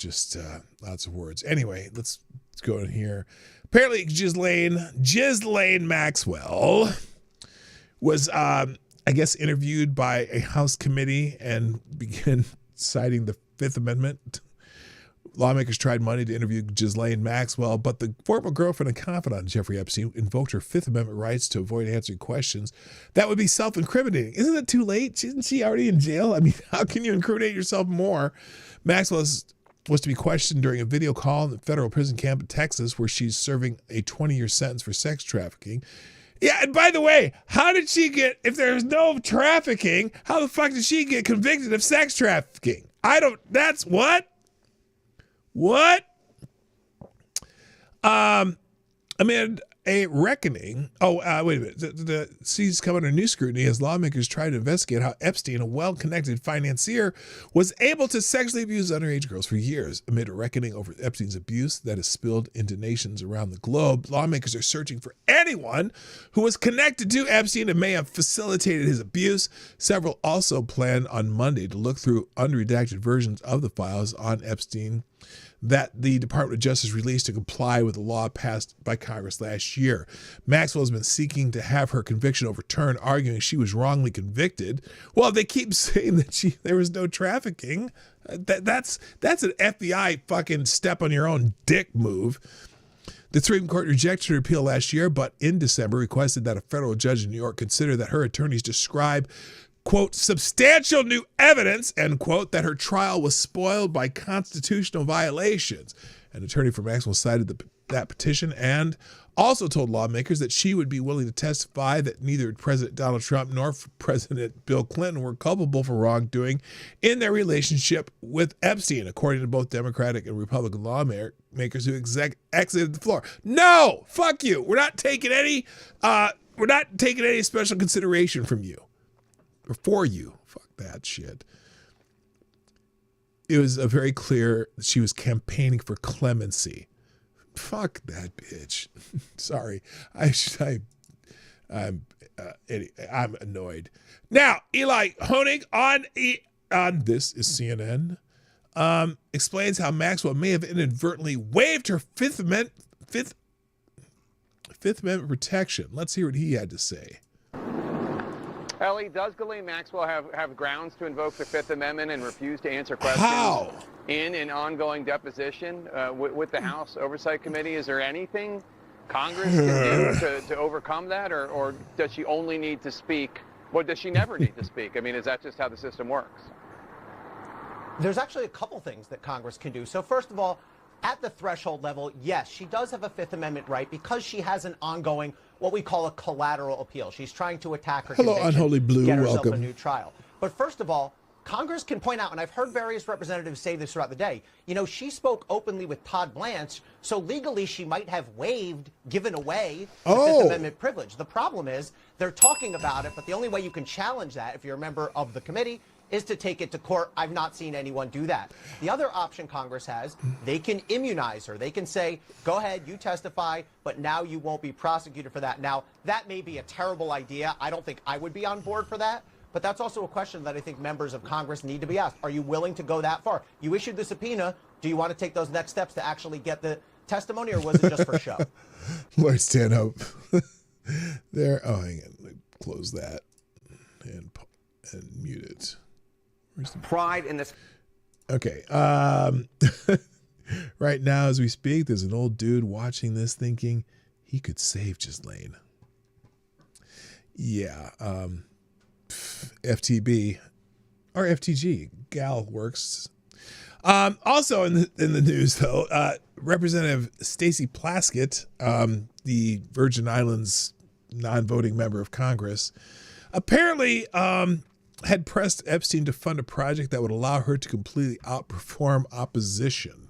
words. Anyway, let's go in here. Apparently, Ghislaine Maxwell was, I guess, interviewed by a House committee and began citing the Fifth Amendment. Lawmakers tried Monday to interview Ghislaine Maxwell, but the former girlfriend and confidant Jeffrey Epstein invoked her Fifth Amendment rights to avoid answering questions that would be self-incriminating. Isn't it too late? Isn't she already in jail? I mean, how can you incriminate yourself more? Maxwell was to be questioned during a video call in the federal prison camp in Texas, where she's serving a 20-year sentence for sex trafficking. Yeah, and by the way, how did she get, if there's no trafficking, how the fuck did she get convicted of sex trafficking? That's what? What? Amid a reckoning. Wait a minute. The seas come under new scrutiny as lawmakers try to investigate how Epstein, a well-connected financier, was able to sexually abuse underage girls for years. Amid a reckoning over Epstein's abuse that has spilled into nations around the globe, lawmakers are searching for anyone who was connected to Epstein and may have facilitated his abuse. Several also plan on Monday to look through unredacted versions of the files on Epstein that the Department of Justice released to comply with the law passed by Congress last year. Maxwell has been seeking to have her conviction overturned, arguing she was wrongly convicted. Well, they keep saying that there was no trafficking. That's an FBI fucking step on your own dick move. The Supreme Court rejected her appeal last year, but in December requested that a federal judge in New York consider that her attorneys describe, quote, substantial new evidence, end quote, that her trial was spoiled by constitutional violations. An attorney for Maxwell cited that petition and also told lawmakers that she would be willing to testify that neither President Donald Trump nor President Bill Clinton were culpable for wrongdoing in their relationship with Epstein, according to both Democratic and Republican lawmakers who exited the floor. No, fuck you. We're not taking any special consideration from you. Or for you. Fuck that shit. It was very clear that she was campaigning for clemency. Fuck that bitch. Sorry. I'm annoyed. Now, Eli Honig on this is CNN. explains how Maxwell may have inadvertently waived her Fifth Amendment protection. Let's hear what he had to say. Ellie, does Ghislaine Maxwell have grounds to invoke the Fifth Amendment and refuse to answer questions in an ongoing deposition with the House Oversight Committee? Is there anything Congress can do to overcome that, or does she only need to speak? Or does she never need to speak? I mean, is that just how the system works? There's actually a couple things that Congress can do. So first of all, at the threshold level, yes, she does have a Fifth Amendment right because she has an ongoing, what we call a collateral appeal. She's trying to attack her Hello, conviction, Unholy Blue. get herself Welcome. a new trial. But first of all, Congress can point out, and I've heard various representatives say this throughout the day, you know, she spoke openly with Todd Blanche, so legally she might have waived, given away the Fifth Amendment privilege. The problem is they're talking about it, but the only way you can challenge that, if you're a member of the committee, is to take it to court. I've not seen anyone do that. The other option Congress has, they can immunize her. They can say, go ahead, you testify, but now you won't be prosecuted for that. Now, that may be a terrible idea. I don't think I would be on board for that. But that's also a question that I think members of Congress need to be asked. Are you willing to go that far? You issued the subpoena. Do you want to take those next steps to actually get the testimony, or was it just for show? Lord Stanhope. There. Oh, hang on. Let me close that and mute it. Where's the pride in this? Okay. Right now, as we speak, there's an old dude watching this thinking he could save Ghislaine. Yeah. FTB or FTG, Gal works. Also in the news, though, Representative Stacey Plaskett, the Virgin Islands non-voting member of Congress, apparently had pressed Epstein to fund a project that would allow her to completely outperform opposition.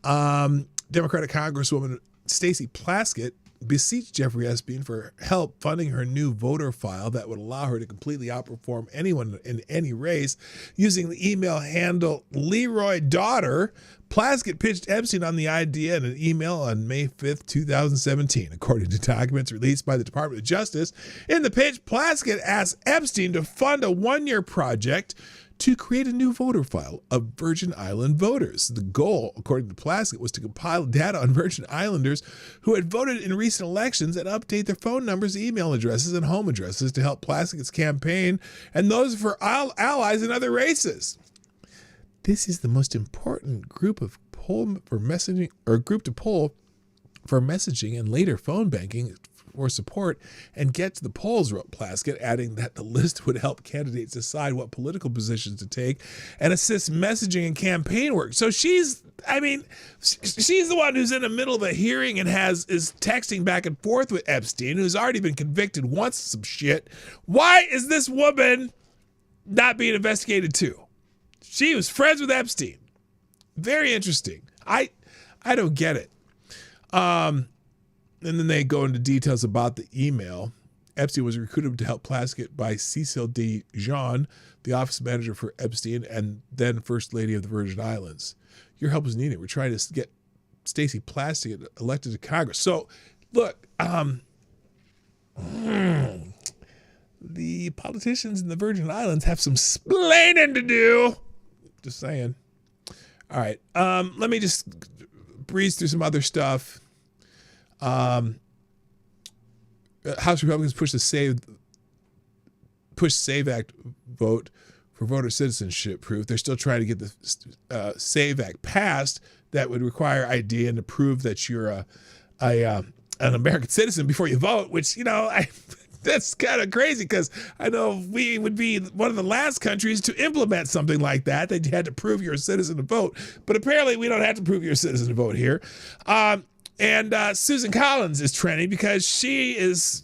Democratic Congresswoman Stacey Plaskett beseeched Jeffrey Epstein for help funding her new voter file that would allow her to completely outperform anyone in any race using the email handle Leroy Daughter. Plaskett pitched Epstein on the idea in an email on May 5th, 2017. According to documents released by the Department of Justice, in the pitch, Plaskett asked Epstein to fund a one-year project to create a new voter file of Virgin Island voters. The goal, according to Plaskett, was to compile data on Virgin Islanders who had voted in recent elections and update their phone numbers, email addresses, and home addresses to help Plaskett's campaign and those for allies in other races. This is the most important group to poll for messaging and later phone banking for support and get to the polls, wrote Plaskett, adding that the list would help candidates decide what political positions to take and assist messaging and campaign work. So she's the one who's in the middle of a hearing and is texting back and forth with Epstein, who's already been convicted once of some shit. Why is this woman not being investigated too? She was friends with Epstein. Very interesting. I don't get it. And then they go into details about the email. Epstein was recruited to help Plaskett by Cecile DeJean, the office manager for Epstein and then First Lady of the Virgin Islands. Your help is needed. We're trying to get Stacey Plaskett elected to Congress. So, look, the politicians in the Virgin Islands have some splaining to do. Just saying. All right. Let me just breeze through some other stuff. House Republicans push the SAVE Act vote for voter citizenship proof. They're still trying to get the SAVE Act passed. That would require ID and to prove that you're an American citizen before you vote, which, that's kind of crazy because I know we would be one of the last countries to implement something like that you had to prove you're a citizen to vote. But apparently we don't have to prove you're a citizen to vote here. And Susan Collins is trending because she is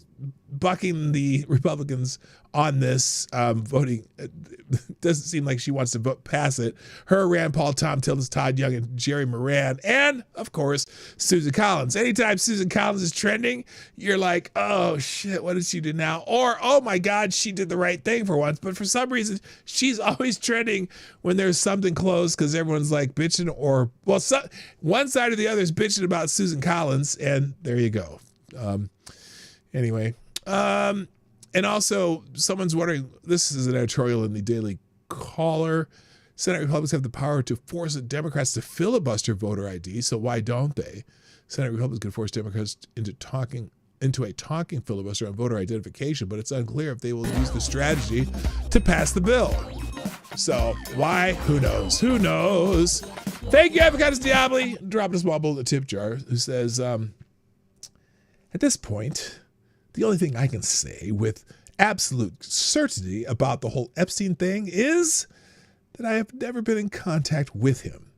bucking the Republicans on this voting. It doesn't seem like she wants to pass it. Her, Rand Paul, Tom Tillis, Todd Young, and Jerry Moran, and, of course, Susan Collins. Anytime Susan Collins is trending, you're like, oh, shit, what did she do now? Or, oh, my God, she did the right thing for once. But for some reason, she's always trending when there's something close because everyone's like bitching one side or the other is bitching about Susan Collins, and there you go. Anyway. And also, someone's wondering, this is an editorial in the Daily Caller, Senate Republicans have the power to force Democrats to filibuster voter ID, so why don't they? Senate Republicans can force Democrats into a talking filibuster on voter identification, but it's unclear if they will use the strategy to pass the bill. So why? Who knows? Who knows? Thank you, Avocados Diabli, dropping a small bowl in the tip jar, who says, at this point, the only thing I can say with absolute certainty about the whole Epstein thing is that I have never been in contact with him.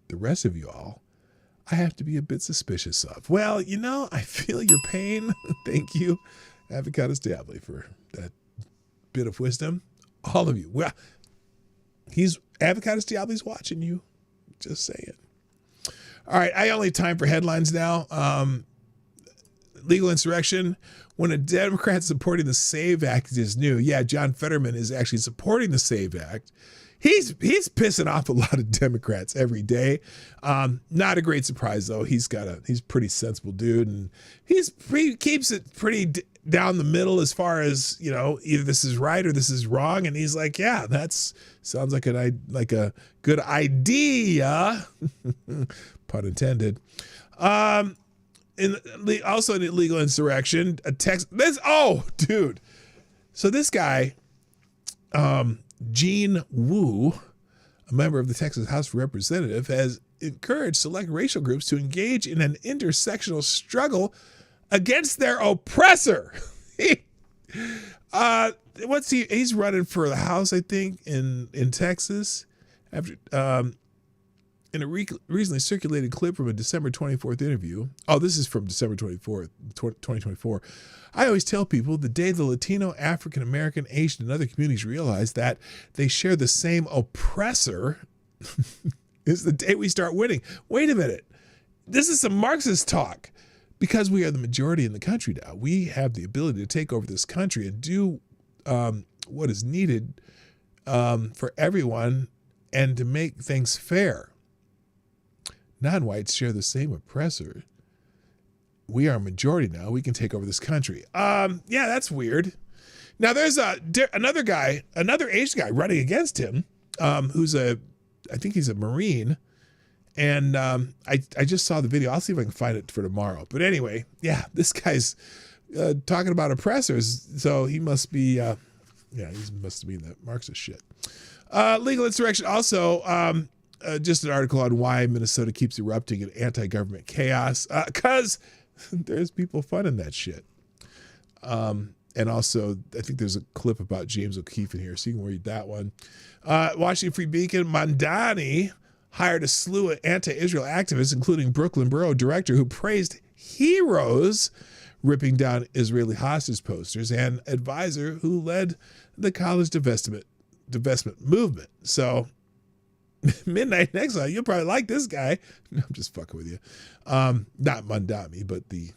The rest of you all, I have to be a bit suspicious of. Well, you know, I feel your pain. Thank you, Avocados Diabli, for that bit of wisdom. All of you. Well, Avocados Diabli's watching you. Just saying. All right, I only have time for headlines now. Legal insurrection. When a Democrat supporting the SAVE Act is new. Yeah, John Fetterman is actually supporting the SAVE Act. He's pissing off a lot of Democrats every day. Not a great surprise though. He's a pretty sensible dude, and he keeps it pretty down the middle as far as, you know, either this is right or this is wrong. And he's like, yeah, sounds like a good idea, pun intended. Also in illegal insurrection, dude. So this guy, Gene Wu, a member of the Texas House of Representatives, has encouraged select racial groups to engage in an intersectional struggle against their oppressor. He's running for the House, I think, in Texas. After in a recently circulated clip from a December 24th interview. Oh, this is from December 24th, 2024. I always tell people the day the Latino, African American, Asian, and other communities realize that they share the same oppressor is the day we start winning. Wait a minute. This is some Marxist talk. Because we are the majority in the country now, we have the ability to take over this country and do what is needed for everyone and to make things fair. Non-whites share the same oppressor. We are a majority now. We can take over this country. Yeah, that's weird. Now there's another Asian guy running against him, I think he's a Marine. And I just saw the video. I'll see if I can find it for tomorrow. But anyway, yeah, this guy's talking about oppressors. So he must be, he must be that Marxist shit. Legal insurrection. Also, just an article on why Minnesota keeps erupting in anti-government chaos. Because there's people funding that shit. And also, I think there's a clip about James O'Keefe in here, so you can read that one. Washington Free Beacon, Mandani hired a slew of anti-Israel activists, including Brooklyn Borough director who praised heroes ripping down Israeli hostage posters, and advisor who led the college divestment movement. So, Midnight Exile, you'll probably like this guy. No, I'm just fucking with you. Not Mandami, but the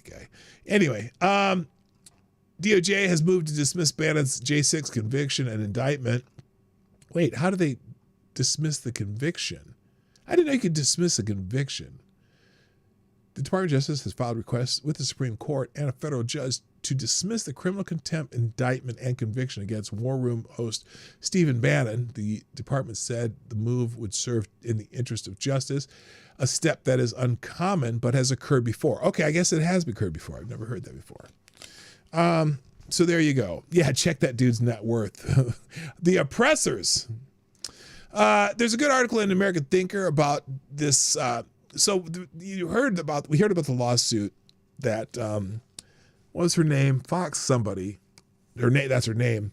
guy. Anyway, DOJ has moved to dismiss Bannon's J6 conviction and indictment. Wait, how do they dismiss the conviction? I didn't know you could dismiss a conviction. The Department of Justice has filed requests with the Supreme Court and a federal judge to dismiss the criminal contempt indictment and conviction against War Room host Stephen Bannon. The department said the move would serve in the interest of justice, a step that is uncommon but has occurred before. Okay, I guess it has occurred before. I've never heard that before. So there you go. Yeah, check that dude's net worth. The oppressors. There's a good article in American Thinker about this. We heard about the lawsuit that, what was her name? Fox somebody. That's her name.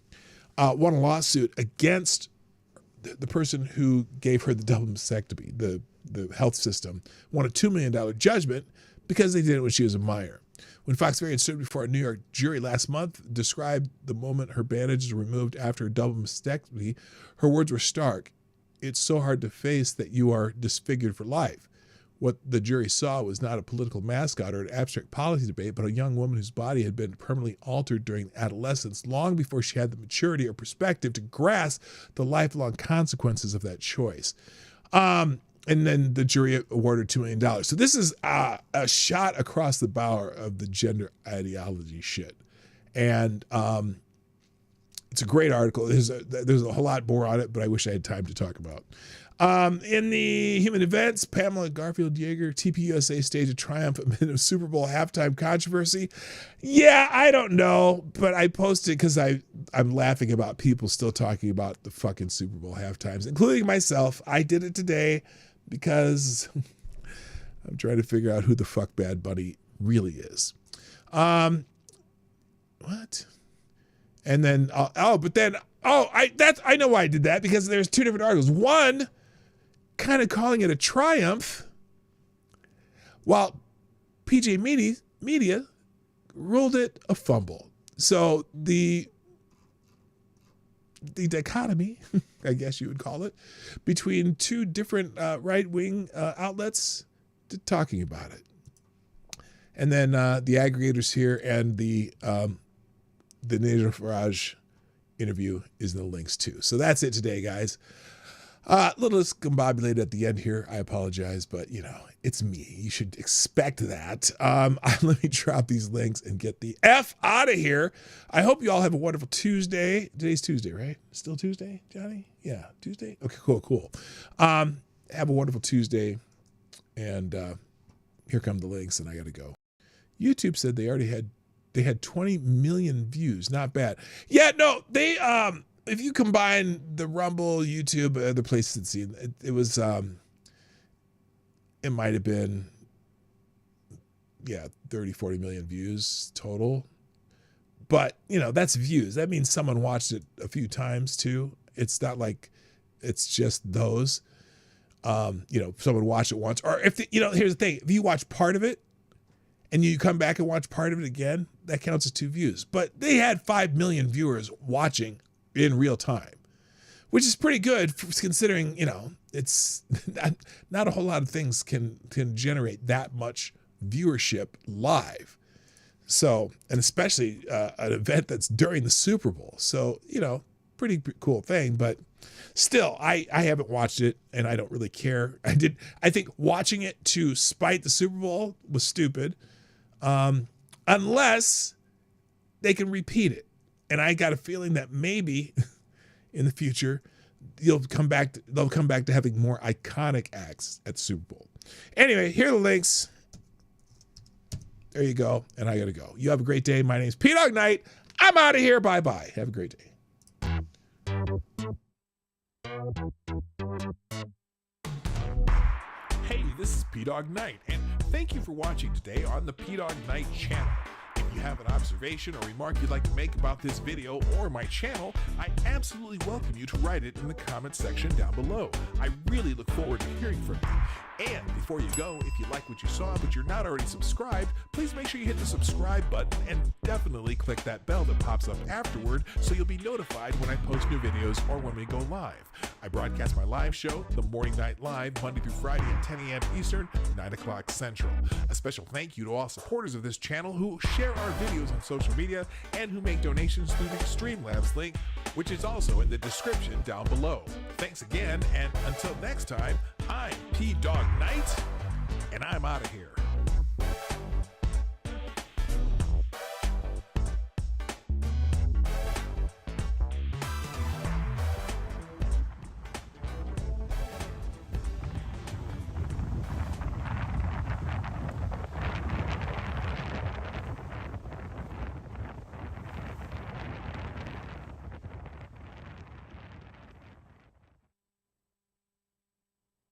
Won a lawsuit against the person who gave her the double mastectomy, the health system. Won a $2 million judgment because they did it when she was a minor. When Fox Marion stood before a New York jury last month, described the moment her bandages were removed after a double mastectomy, her words were stark. It's so hard to face that you are disfigured for life. What the jury saw was not a political mascot or an abstract policy debate, but a young woman whose body had been permanently altered during adolescence, long before she had the maturity or perspective to grasp the lifelong consequences of that choice. And then the jury awarded $2 million. So this is a shot across the bow of the gender ideology shit. And It's a great article. There's a whole lot more on it, but I wish I had time to talk about. In the human events, Pamela Garfield Yeager, TPUSA stage of triumph amid a Super Bowl halftime controversy. Yeah, I don't know, but I posted because I'm laughing about people still talking about the fucking Super Bowl halftimes, including myself. I did it today because I'm trying to figure out who the fuck Bad Bunny really is. What? And then I know why I did that, because there's two different articles. One kind of calling it a triumph, while PJ Media ruled it a fumble. So the dichotomy, I guess you would call it, between two different right-wing outlets talking about it. And then the aggregators here and the Nigel Farage interview is in the links too. So that's it today, guys. A little discombobulated at the end here. I apologize, but it's me. You should expect that. Let me drop these links and get the F out of here. I hope you all have a wonderful Tuesday. Today's Tuesday, right? Still Tuesday, Johnny? Yeah, Tuesday? Okay, cool. Have a wonderful Tuesday. And here come the links, and I got to go. YouTube said they had 20 million views. Not bad. Yeah, no, they if you combine the Rumble, YouTube, other places it's seen, it was it might have been 30-40 million views total. But that's views. That means someone watched it a few times too. It's not like it's just those. Someone watched it once, or if here's the thing: if you watch part of it and you come back and watch part of it again, that counts as 2 views. But they had 5 million viewers watching in real time, which is pretty good considering, it's not a whole lot of things can generate that much viewership live. So, and especially an event that's during the Super Bowl. So, pretty cool thing, but still, I haven't watched it and I don't really care. I think watching it to spite the Super Bowl was stupid. Unless they can repeat it. And I got a feeling that maybe in the future they'll come back to having more iconic acts at the Super Bowl. Anyway, here are the links. There you go. And I got to go. You have a great day. My name's PDawgKnight. I'm out of here. Bye-bye. Have a great day. Hey, this is PDawgKnight, and thank you for watching today on the PDawgKnight Channel. If you have an observation or remark you'd like to make about this video or my channel, I absolutely welcome you to write it in the comments section down below. I really look forward to hearing from you. And before you go, if you like what you saw but you're not already subscribed, please make sure you hit the subscribe button and definitely click that bell that pops up afterward so you'll be notified when I post new videos or when we go live. I broadcast my live show, The Morning Night Live, Monday through Friday at 10 a.m. Eastern, 9 o'clock Central. A special thank you to all supporters of this channel who share our videos on social media and who make donations through the Streamlabs link, which is also in the description down below. Thanks again, and until next time, I'm PDawgKnight, and I'm out of here.